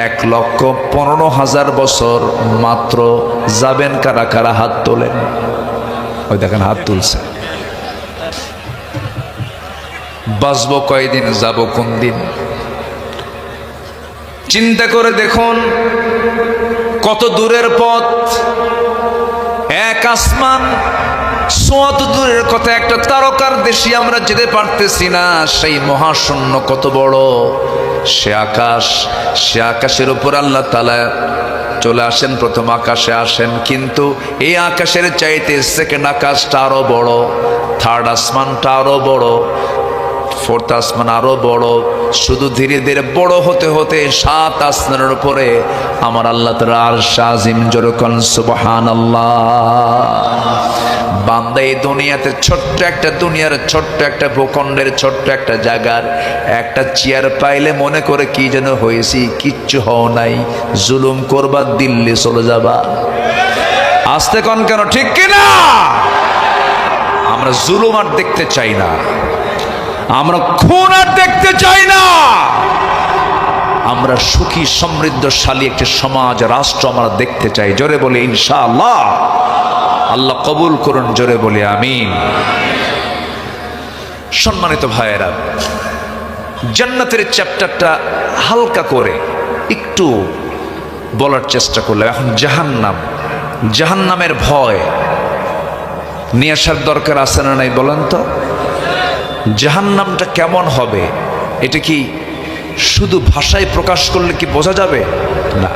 1,15,000 বছর মাত্র। যাবেন কারা কারা? হাত তোলেন। ওই দেখেন হাত তুলছে। বাঁচবো কয়দিন, যাব কোন দিন? চিন্তা করে দেখুন কত দূরের পথ। এক আসমান ছোঁয়াত দূরের কথা, একটা তারকার দেশে আমরা যেতে পারতেছি না। সেই মহাশূন্য কত বড়, সে আকাশ, সে আকাশের উপর আল্লাহ তাআলা চলে আসেন, প্রথম আকাশে আসেন। কিন্তু এই আকাশের চাইতে সেকেন্ড আকাশটা আরো বড়, থার্ড আসমানটা আরো বড়, ফোর্থ আসমান আরো বড়। শুধু ধীরে ধীরে বড় হতে হতে 7 আসমানের উপরে আমার আল্লাহ তাআলার আরশ আজিম। যেরকম সুবহানাল্লাহ। বান্দা এই দুনিয়াতে ছোট্ট একটা দুনিয়ার ছোট্ট একটা ভূখণ্ডের ছোট্ট একটা জায়গার একটা চেয়ার পাইলে মনে করে কি যেন হয়েছি, কিচ্ছু হও নাই, জুলুম করবা, দিল্লি চলে যাবা। আস্তে কন কেন, ঠিক কিনা? আমরা জুলুম আর দেখতে চাই না, আমরা খুন আর দেখতে চাই না। আমরা সুখী সমৃদ্ধশালী একটি সমাজ, রাষ্ট্র আমরা দেখতে চাই। জোরে বলি ইনশাআল্লাহ। আল্লাহ কবুল করুন, জোরে বলি আমিন। সম্মানিত ভাইয়েরা, জান্নাতের চ্যাপ্টারটা হালকা করে একটু বলার চেষ্টা করলাম। এখন জাহান্নাম, জাহান্নামের ভয় নিয়ে আসার দরকার আছে না নাই বলেন তো? জাহান্নামটা কেমন হবে এটা কি শুধু ভাষায় প্রকাশ করলে কি বোঝা যাবে? না।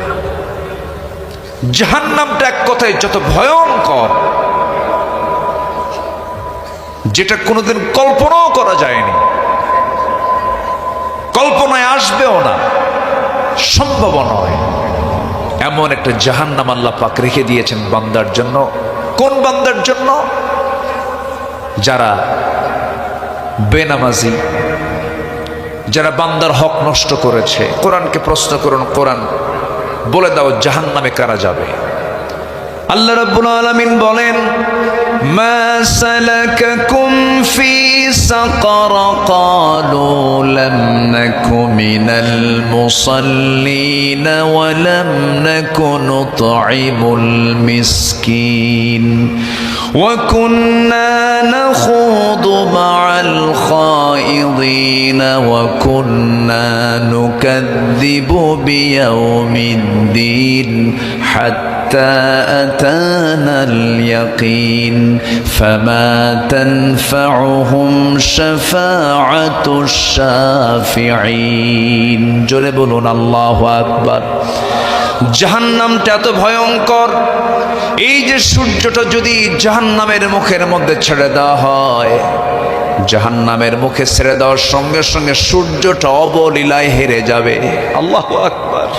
জাহান্নামটা এক কথায় যত ভয়ঙ্কর, যেটা কোনোদিন কল্পনাও করা যায়নি, কল্পনায় আসবেও না, সম্ভব নয়, এমন একটা জাহান্নাম আল্লাহ পাক রেখে দিয়েছেন বান্দার জন্য। কোন বান্দার জন্য? যারা বেনামাজি, যারা বান্দার হক নষ্ট করেছে। কোরআনকে প্রশ্ন করুন, কোরআন বলে দাও জাহান্নামে কারা যাবে? আল্লাহ রাব্বুল আলামিন বলেন, মা সালাকাকুম ফি সাকার ক্বালু লাম নাকু মিনাল মুসাল্লিন ওয়া লাম নাকু নুতঈমুল মিসকিন ওয়া কুন্না নাখুদু মা'আল খায়িদিন ওয়া কুন্না নুকাযযিবু বিয়াউমিদ্দিন হাত্তা أتانا اليقين فما تنفعهم شفاعة الشافعين জোরে বলুন আল্লাহু আকবার। জাহান্নামটা এত ভয়ঙ্কর, এই যে সূর্যটা যদি জাহান্নামের মুখের মধ্যে ছেড়ে দেওয়া হয়, জাহান্নামের মুখে ছেড়ে দেওয়ার সঙ্গে সঙ্গে সূর্যটা অবলীলায় হেরে যাবে। আল্লাহু আকবার।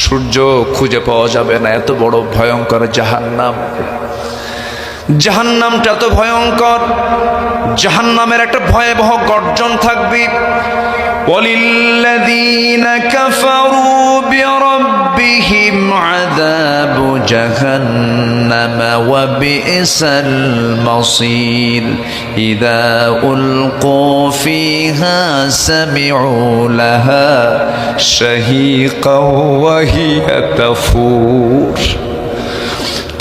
সূর্য খুঁজে পাওয়া যাবে না, এত বড় ভয়ঙ্কর জাহান্নাম। জাহান্নামটা এত ভয়ঙ্কর, জাহান্নামের একটা ভয়াবহ গর্জন থাকবে। ওয়ালিল্লাযীনা কাফারু বিরাব্বিহিম আযাবু জাহান্নাম ওয়া বিইসাল মাসীর ইযা উলকু ফিহা সামিউ লাহা শাহীকাও ওয়া হিয়া তাফুর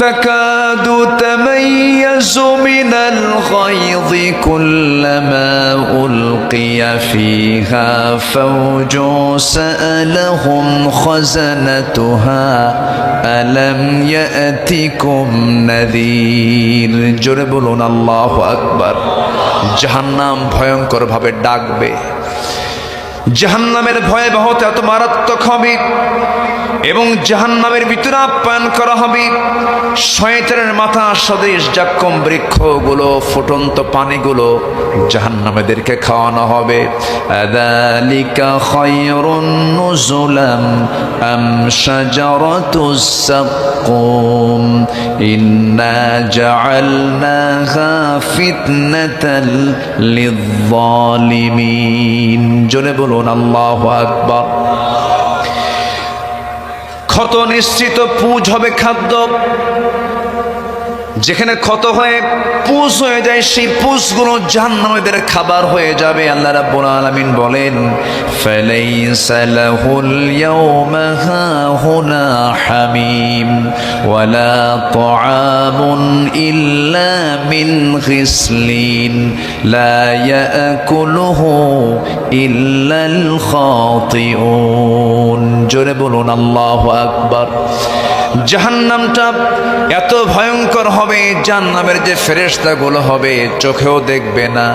تكاد تميز من الغيظ كلما ألقي فيها فوج سألهم خزنتها ألم يأتكم نذير জোরে বলুন আল্লাহু আকবার। জাহান্নাম ভয়ঙ্কর ভাবে ডাকবে। জাহান্নামের ভয়াবহতা এত মারাত্মক হবে এবং জাহান্নামের ভিতরে আপ্যায়ন করা হবে শয়তানের মাথা সদৃশ জাক্কুম বৃক্ষগুলো, ফুটন্ত পানিগুলো জাহান্নামীদেরকে খাওয়ানো হবে। আযালিকা খায়রুন নুজুলাম আম শাজারাতুস সাক্কুম ইন্না জাআলনাহা ফিতনাতাল লিয-যালিমিন জোরে বলুন আল্লাহু আকবার। ক্ষত নিশ্চিত পুঁজ হবে খাদ্য, যেখানে ক্ষত হয়ে পুঁজ হয়ে যায় সেই পুঁজগুলো জাহান্নামীদের খাবার হয়ে যাবে। আল্লাহ রাব্বুল আলামিন বলেন, ফালাইসা লাহুল ইয়াওমা হাহুনা হামিম ওয়ালা তাআমুন ইল্লা মিন গিসলিন লা ইয়াকুলুহু ইল্লাল খাতিউন জোরে বলুন আল্লাহু আকবার। জাহান্নামটা এত ভয়ঙ্কর হবে, জাহান্নামের যে ফেরেশতাগুলো হবে চোখেও দেখবে না,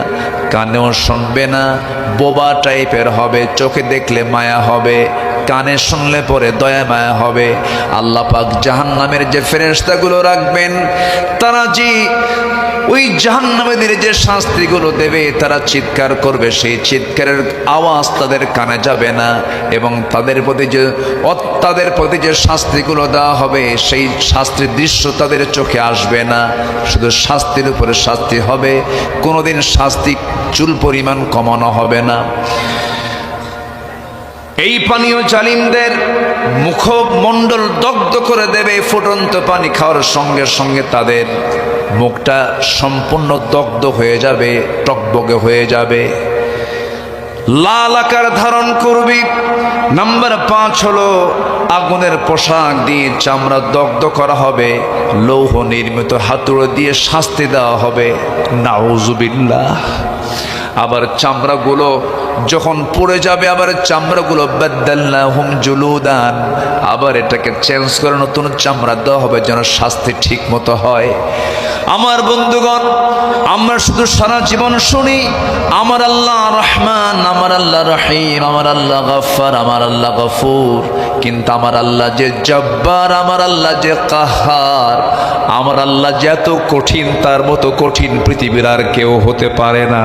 কানেও শুনবে না, বোবা টাইপের হবে। চোখে দেখলে মায়া হবে, কানে শুনলে পরে দয়া মায়া হবে। আল্লাহ পাক জাহান্নামের যে ফেরেশতাগুলো রাখবেন, তারা যে ওই জাহান্নামীদের যে শাস্তিগুলো দেবে, তারা চিৎকার করবে, সেই চিৎকারের আওয়াজ তাদের কানে যাবে না এবং তাদের প্রতি যে শাস্তিগুলো দেওয়া হবে সেই শাস্তির দৃশ্য তাদের চোখে আসবে না। শুধু শাস্তির উপরে শাস্তি হবে, কোনোদিন শাস্তি চুল পরিমাণ কমানো হবে না। এই পানীয় জালিমদের মুখমণ্ডল দগ্ধ করে দেবে। ফুটন্ত পানি খাওয়ার সঙ্গে সঙ্গে তাদের মুখটা সম্পূর্ণ দগ্ধ হয়ে যাবে, টকবগে হয়ে যাবে, লাল আকার ধারণ করবে। নাম্বার 5 হলো আগুনের পোশাক দিয়ে চামড়া দগ্ধ করা হবে, লৌহ নির্মিত হাতুড়ি দিয়ে শাস্তি দেওয়া হবে। নাউজুবিল্লাহ। আবার চামড়াগুলো যখন পড়ে যাবে, আবার চামড়াগুলো বাদদালনাহুম জুলুদান, আবার এটাকে চেঞ্জ করে নতুন চামড়া দেওয়া হবে যেন শাস্তি ঠিক মতো হয়। আমার বন্ধুগণ, আমরা শুধু সারা জীবন শুনি আমার আল্লাহ রহমান, আমার আল্লাহ রহিম, আমার আল্লাহ গফফার, আমার আল্লাহ গফুর, কিন্তু আমার আল্লাহ যে জব্বার, আমার আল্লাহ যে কাহার, আমার আল্লাহ যে এত কঠিন, তার মতো কঠিন পৃথিবীর আর কেউ হতে পারে না।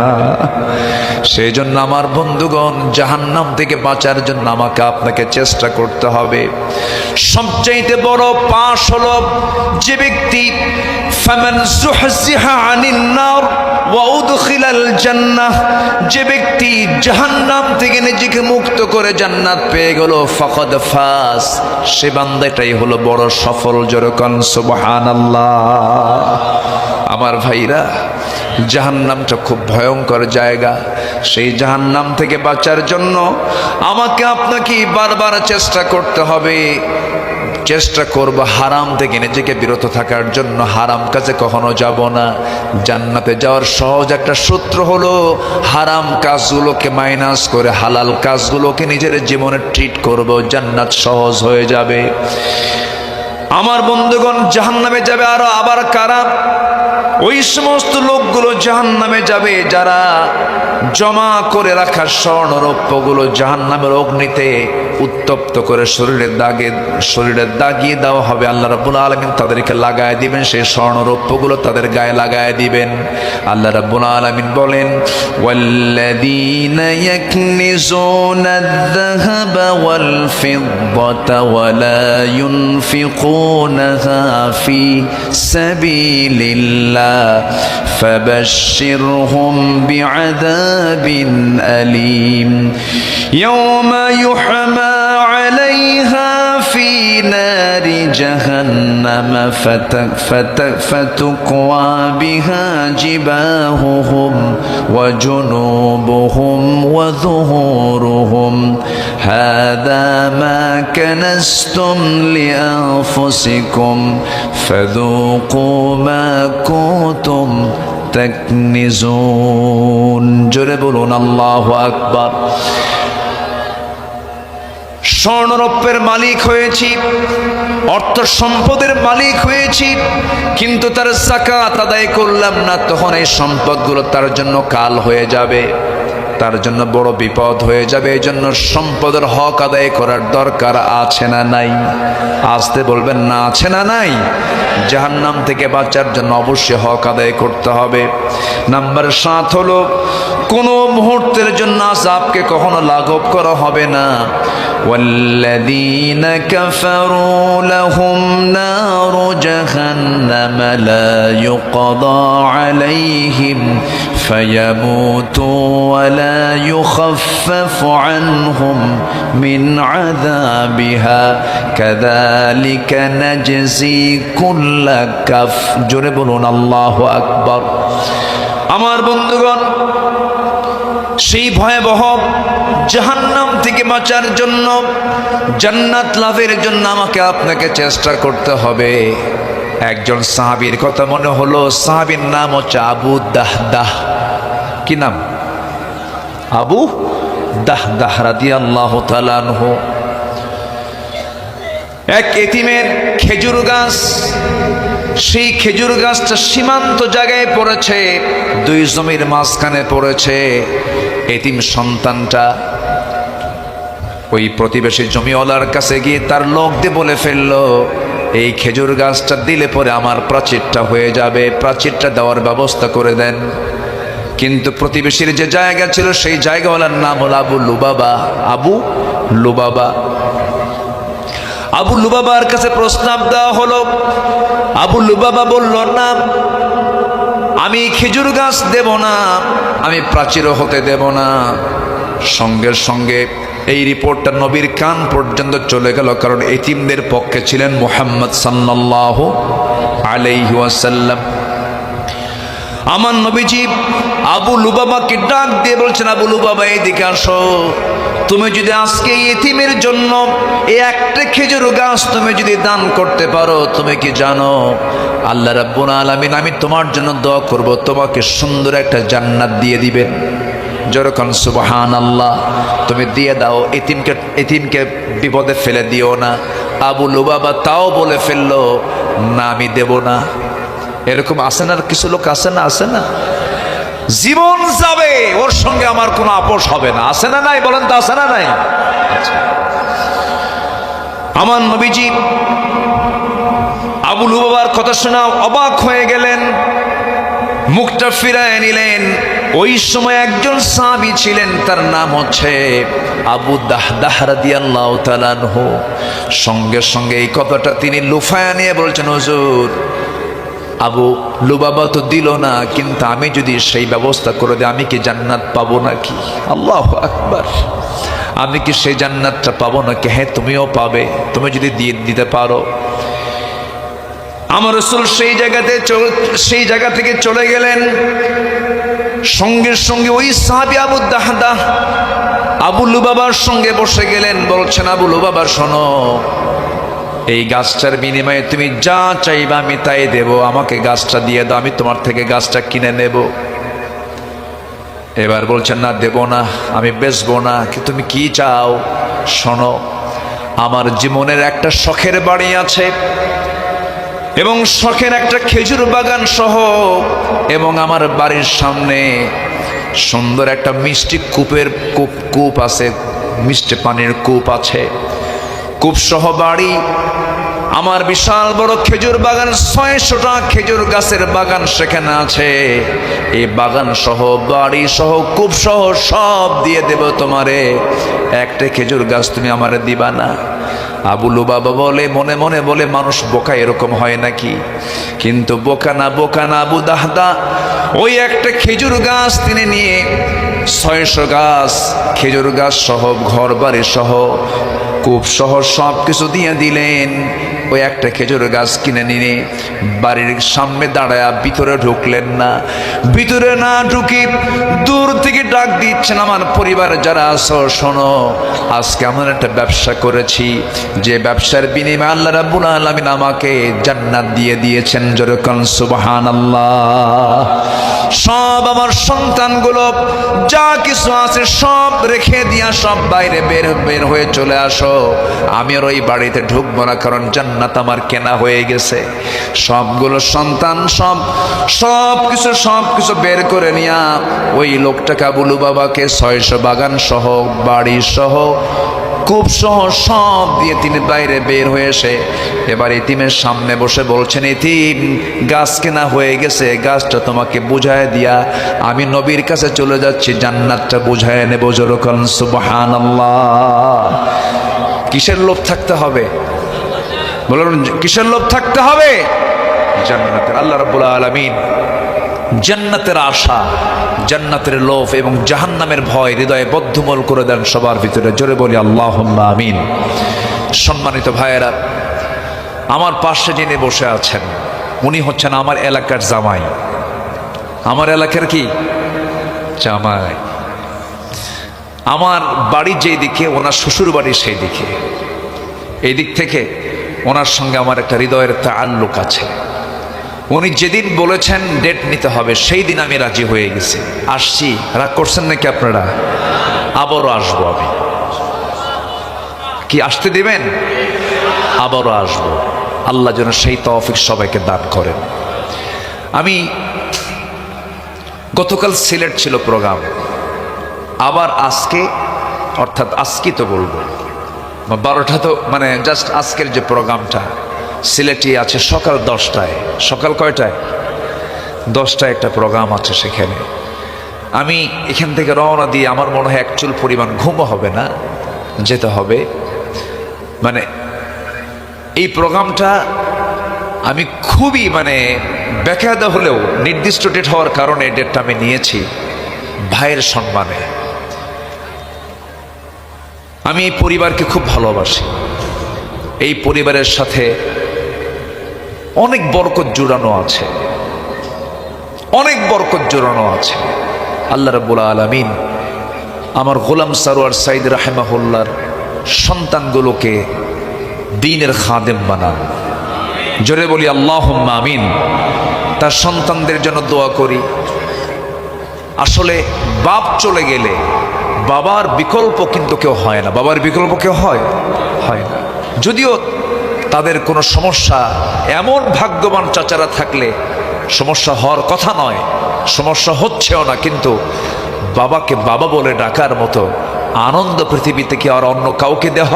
সেই জন্য আমার বন্ধুগণ, জাহান্নাম থেকে বাঁচার জন্য আমাকে আপনাকে চেষ্টা করতে হবে। সবচাইতে বড় পাশ হলো যে ব্যক্তি ফামান যুহজিহা আনিন নার ওয়া উদখিলাল জান্নাহ, যে ব্যক্তি জাহান্নাম থেকে নিজেকে মুক্ত করে জান্নাত পেয়ে গেল, ফাকাদ ফাজ, সে বান্দাটাই হলো বড় সফল। যেরকম সুবহানাল্লাহ। আমার ভাইরা, জাহান্নামটা খুব ভয়ঙ্কর জায়গা। সেই জাহান্নাম থেকে বাঁচার জন্য আমাকে আপনাকে বারবার চেষ্টা করতে হবে। চেষ্টা করব হারাম থেকে নিজেকে বিরত থাকার জন্য, হারাম কাজে কখনো যাব না। জান্নাতে যাওয়ার সহজ একটা সূত্র হলো হারাম কাজগুলোকে মাইনাস করে হালাল কাজগুলোকে নিজের জীবনে ট্রিট করব, জান্নাত সহজ হয়ে যাবে। আমার বন্ধুগণ, জাহান্নামে যাবে আবার কারা? ওই সমস্ত লোকগুলো জাহান্নামে যাবে যারা জমা করে রাখা স্বর্ণরৌপ্যগুলো জাহান্নামের অগ্নিতে উত্তপ্ত করে শরীরে দাগিয়ে দেওয়া হবে। আল্লাহ রাব্বুল আলামিন তাদেরকে লাগায় দিবেন, সেই স্বর্ণরৌপ্যগুলো তাদের গায়ে লাগায় দিবেন। আল্লাহ রাব্বুল আলামিন বলেন, ওয়াল্লাযীনা ইয়াকনিজুনা আয-যাহাবা ওয়াল ফিদ্দাতা ওয়া লা ইউনফিকুনাহা ফি সাবিলিল্লাহ فبشرهم بعذاب أليم يوم يحمى عليها في نار جهنم فتكوى بها جباههم وجنوبهم وظهورهم هذا ما كنزتم لأنفسكم فذوقوا ما كنتم تكنزون। জোরে বলুন আল্লাহু আকবার। স্বর্ণরৌপ্যের মালিক হয়েছি, অর্থ সম্পদের মালিক হয়েছি, কিন্তু তার যাকাত আদায় করলাম না, তখন এই সম্পদগুলো তার জন্য কাল হয়ে যাবে, তার জন্য বড় বিপদ হয়ে যাবে। এই জন্য সম্পদের হক আদায় করার দরকার আছে না নাই? আসতে বলবেন না, আছে না নাই? জাহান্নাম থেকে বাঁচার জন্য অবশ্যই হক আদায় করতে হবে। নাম্বার 7 হলো কোনো মুহূর্তের জন্য আযাবকে কখনো লাঘব করা হবে না। ওয়াল্লাযীনা কাফারু লাহুম নারু জাহান্নাম লা ইউকদা আলাইহিম ফায়ামুতু ওয়া লা ইউখাফফাফু আনহুম মিন আযাবিহা কাযালিকা নাজজি কুল্লা কাফ। জোরে বলুন আল্লাহু আকবার। আমার বন্ধুগণ, সেই ভয়াবহ জাহান্নাম থেকে বাঁচার জন্য, জান্নাত লাভের জন্য আমাকে আপনাকে চেষ্টা করতে হবে। একজন সাহাবীর কথা মনে হলো, সাহাবীর নাম হচ্ছে আবু দাহদাহ। কি নাম? আবু দাহদাহ রাদিয়াল্লাহু তাআলা আনহু। এক এতিমের খেজুর গাছ, সেই খেজুর গাছটা সীমান্ত জায়গায় পড়েছে, দুই জমির মাঝখানে পড়েছে। এতিম সন্তানটা ওই প্রতিবেশী জমিওয়ালার কাছে গিয়ে তার লোক দিয়ে বলে ফেললো, এই খেজুর গাছটা দিলে পরে আমার প্রাচীরটা হয়ে যাবে, প্রাচীরটা দেওয়ার ব্যবস্থা করে দেন। কিন্তু প্রতিবেশীর যে জায়গা ছিল সেই জায়গাওয়ালার নাম হলো আবু লুবাবা। আবু লুবাবা। আবু লুবাবার কাছে প্রস্তাব দেওয়া হলো। আবু লুবাবা বলল, না, আমি খেজুর গাছ দেব না, আমি প্রাচীরও হতে দেব না। সঙ্গে সঙ্গে এই রিপোর্টটা নবীর কান পর্যন্ত চলে গেল, কারণ এতিমদের পক্ষে ছিলেন মুহাম্মদ সাল্লাল্লাহু আলাইহি ওয়াসাল্লাম। আমার নবীজি আবু লুবাবাকে ডাক দিয়ে বলছেন, আবু লুবাবা এদিকে আসো, তুমি যদি আজকে এতিমের জন্য এই একটা খেজুর গাছ তুমি যদি দান করতে পারো, তুমি কি জানো আল্লাহ রাব্বুল আলামিন আমি তোমার জন্য দোয়া করব, তোমাকে সুন্দর একটা জান্নাত দিয়ে দিবেন। যেরকম সুবহানাল্লাহ। তুমি দিয়ে দাও, এতিমকে বিপদে ফেলে দিও না। আবু লুবাবা তাও বলে ফেললো, না আমি দেব না। এরকম আছে না, কিছু লোক আছে না, আছে না, জীবন যাবে ওর সঙ্গে আমার কোনো আপোষ হবে না, আছে না নাই, বলেন তো আছে না নাই? আমার নবীজি আবু লুবাবার কথা শোনা অবাক হয়ে গেলেন, মুখটা ফিরায় নিলেন। ওই সময় একজন সাহাবী ছিলেন, তার নাম হচ্ছে আবু দাহদাহ রাদিয়াল্লাহু তাআলা আনহু। সঙ্গে সঙ্গে এই কথাটা তিনি লুফায়া নিয়ে বলছেন, হুজুর আবু লুবাবা তো দিল না, কিন্তু আমি যদি সেই ব্যবস্থা করে দিই আমি কি জান্নাত পাবো নাকি? আল্লাহু আকবার। আমি কি সেই জান্নাতটা পাবো নাকি? হ্যাঁ, তুমিও পাবে, তুমি যদি দিতে পারো। আমার রাসূল সেই জায়গা থেকে চলে গেলেন। সঙ্গে সঙ্গে ওই সাহাবী আবু দাহদাহ আবু লুবাবার সঙ্গে বসে গেলেন। বলছেন, আবু লুবাবা শোনো, এই গাছটার বিনিময়ে তুমি যা চাইবা আমি তাই দেব, আমাকে গাছটা দিয়ে দাও, আমি তোমার থেকে গাছটা কিনে নেব। এবার বলছেন, না দেব না, আমি বেচবো না। তুমি কি চাও? শোনো, আমার জীবনের একটা শখের বাড়ি আছে এবং শখের একটা খেজুর বাগান সহ, এবং আমার বাড়ির সামনে সুন্দর একটা মিষ্টি কূপ আছে, মিষ্টি পানির কূপ আছে, কূপ সহ বাড়ি। আমার বিশাল বড় খেজুর বাগান, 600টা খেজুর গাছের বাগান সেখানে আছে। এই বাগান সহ, বাড়ি সহ, কূপ সহ সব দিয়ে দেব তোমারে, একটা খেজুর গাছ তুমি আমারে দিবা না? আবু লুবাবা বলে, মনে মনে বলে, মানুষ বোকা এরকম হয় নাকি? কিন্তু বোকা না আবু দাহদা ওই একটা খেজুর গাছ তিনি নিয়ে 600 গাছ খেজুর গাছ সহ, ঘর বাড়ি সহ, কূপ সহ সব কিছু দিয়ে দিলেন। ওই একটা খেজুর গাছ কিনে নিয়ে বাড়ির সামনে দাঁড়ায়া ভিতরে ঢুকলেন না। ভিতরে না ঢুকি দূর থেকে ডাক দিচ্ছেন, আমার পরিবার যারা আছো শোনো, আজকে এমন একটা ব্যবসা করেছি যে ব্যবসার বিনিময়ে আল্লাহ রাব্বুল আলামিন আমাকে জান্নাত দিয়ে দিয়েছেন। যেরকম সুবহানাল্লাহ। সব আমার সন্তানগুলো যা কিছু আছে সব রেখে দিয়া সব বাইরে বের হয়ে চলে আসো, আমি আর ওই বাড়িতে ঢুকবো না, কারণ জান্নাত আমার কেনা হয়ে গেছে। সবগুলো সন্তান সব কিছু বের করে নিয়া ওই লোকটাকে আবু লুবাবাকে 600 বাগান সহ, বাড়ি সহ, কূপ সহ সব দিয়ে তিনি বাইরে বের হয়ে এসে এবার এতিমের সামনে বসে বলছেন, এতিম গাছ কেনা হয়ে গেছে, গাছটা তোমাকে বুঝায় দিয়া আমি নবীর কাছে চলে যাচ্ছি, জান্নাতটা বুঝায় নেব। যেরকম সুবহানাল্লাহ। কিসের লোভ থাকতে হবে? বলুন, কিসের লোভ থাকতে হবে? জান্নাতের। আল্লাহ রাব্বুল আলামিন জান্নাতের আশা, জান্নাতের লোভ এবং জাহান্নামের ভয় হৃদয়ে বদ্ধমূল করে দেন সবার ভিতরে। জোরে বলি আল্লাহুম্মা আমিন। সম্মানিত ভাইয়েরা, আমার পাশে যিনি বসে আছেন উনি হচ্ছেন আমার এলাকার জামাই। আমার এলাকার কি জামাই। আমার বাড়ি যেই দিকে, ওনার শ্বশুর বাড়ি সেই দিকে। এই দিক থেকে ওনার সঙ্গে আমার একটা হৃদয়ের তাআল্লুক আছে। উনি যেদিন বলেছেন ডেট নিতে হবে, সেই দিন আমি রাজি হয়ে গেছি, আসছি। রাগ করছেন নাকি আপনারা? আবারও আসবো আমি। কি আসতে দিবেন? আবারও আসবো। আল্লাহ যেন সেই তৌফিক সবাইকে দান করেন। আমি গতকাল সিলেট ছিল প্রোগ্রাম, আবার আজকে, অর্থাৎ আজকে তো বলবো 12টা, তো মানে জাস্ট আজকের যে প্রোগ্রামটা সিলেটে আছে সকাল 10টায়। সকাল কয়টায়? 10টায় একটা প্রোগ্রাম আছে সেখানে। আমি এখান থেকে রওনা দিয়ে আমার মনে হয় একচুল পরিমাণ ঘুমও হবে না, যেতে হবে। মানে এই প্রোগ্রামটা আমি খুবই বেকায়দা হলেও নির্দিষ্ট ডেট হওয়ার কারণে ডেটটা আমি নিয়েছি ভাইয়ের সম্মানে। আমি এই পরিবারকে খুব ভালোবাসি। এই পরিবারের সাথে অনেক বরকত জুড়ানো আছে, অনেক বরকত জুড়ানো আছে। আল্লাহ রাব্বুল আলামিন আমার গোলাম সারোয়ার সাইদ রাহিমাহুল্লাহর সন্তানগুলোকে দ্বীনের খাদেম বানান। জোরে বলি আল্লাহুম্মা আমিন। তার সন্তানদের জন্য দোয়া করি, আসলে বাপ চলে গেলে বাবার বিকল্প কিন্তু কেউ হয় না। বাবার বিকল্প কেউ হয় না। যদিও তাদের কোনো সমস্যা, এমন ভাগ্যবান চাচারা থাকলে সমস্যা হওয়ার কথা নয়, সমস্যা হচ্ছেও না, কিন্তু বাবাকে বাবা বলে ডাকার মতো আনন্দ পৃথিবীতে কি আর অন্য কাউকে দেওয়া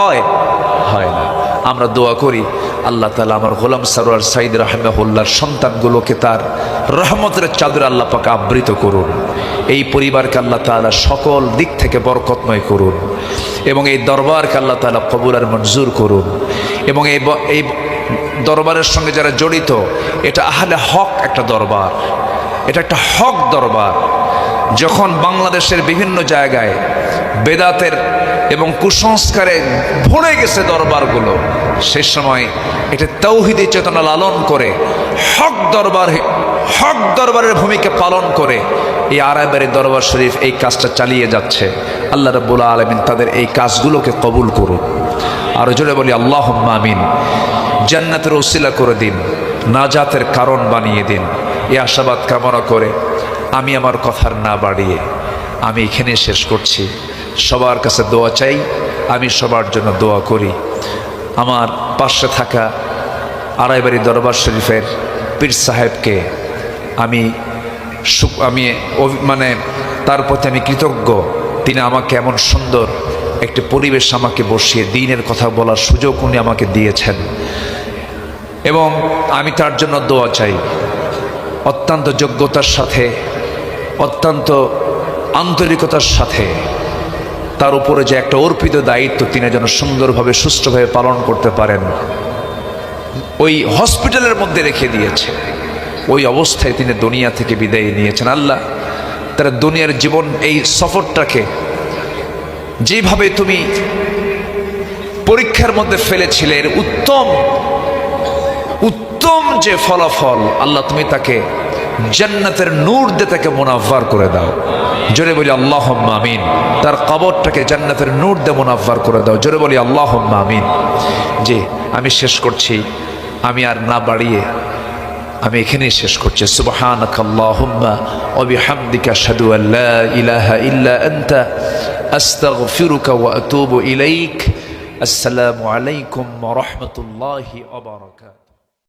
হয় না। আমরা দোয়া করি আল্লাহ তাআলা আমার গোলাম সরওয়ার সাঈদ রাহিমাহুল্লাহর সন্তানগুলোকে তার রহমতের চাদরে আল্লাহ পাক আবৃত করুন। এই পরিবারকে আল্লাহ তাআলা সকল দিক থেকে বরকতময় করুন এবং এই দরবারকে আল্লাহ তাআলা কবুল আর মঞ্জুর করুন। এবং এই দরবারের সঙ্গে যারা জড়িত, এটা আহলে হক একটা দরবার, এটা একটা হক দরবার। যখন বাংলাদেশের বিভিন্ন জায়গায় বেদাতের এবং কুসংস্কারে ভরে গেছে দরবারগুলো, সেই সময় এটা তাওহীদি চেতনা লালন করে হক দরবারের ভূমিকা পালন করে এই আড়াইবাড়ি দরবার শরীফ এই কাজটা চালিয়ে যাচ্ছে। আল্লাহ রাব্বুল আলামিন তাদের এই কাজগুলোকে কবুল করুন। আরো জোরে বলি আল্লাহুম্মা আমিন। জান্নাতের ওসিলা করে দিন, নাজাতের কারণ বানিয়ে দিন, এই আশাবাদ কামনা করে আমি আমার কথার না বাড়িয়ে আমি এখানে শেষ করছি। সবার কাছে দোয়া চাই, আমি সবার জন্য দোয়া করি। আমার পাশে থাকা আড়াইবাড়ি দরবার শরীফের পীর সাহেবকে আমি মানে তার প্রতি আমি কৃতজ্ঞ। তিনি আমাকে এমন সুন্দর একটি পরিবেশ আমাকে বসিয়ে দ্বীনের কথা বলার সুযোগ উনি আমাকে দিয়েছেন এবং আমি তার জন্য দোয়া চাই। অত্যন্ত যোগ্যতার সাথে, অত্যন্ত আন্তরিকতার সাথে তার উপরে যে একটা অর্পিত দায়িত্ব তিনি যেন সুন্দরভাবে সুষ্ঠুভাবে পালন করতে পারেন, ওই হসপিটালের মধ্যে রেখে দিয়েছে। ওই অবস্থায় তিনি দুনিয়া থেকে বিদায় নিয়েছেন। আল্লাহ তারা দুনিয়ার জীবন এই সফরটাকে যেভাবে তুমি পরীক্ষার মধ্যে ফেলেছিলে, এর উত্তম যে ফলাফল, আল্লাহ তুমি তাকে জান্নাতের নূর দিয়ে তাকে মুনাফফার করে দাও। জোরে বলি আল্লাহুম্মা আমিন। তার কবরটাকে জান্নাতের নূর দিয়ে মুনাফফার করে দাও। জোরে বলি আল্লাহুম্মা আমিন। জি, আমি শেষ করছি, আমি আর না বাড়িয়ে আমি এখানেই শেষ করছি। সুবহানাকাল্লাহুম্মা ওয়া বিহামদিকা আশহাদু আল লা ইলাহা ইল্লা আনতা আস্তাগফিরুকা ওয়া আতুবু ইলাইক। আসসালামু আলাইকুম ওয়া রাহমাতুল্লাহি ওয়া বারাকাতুহু।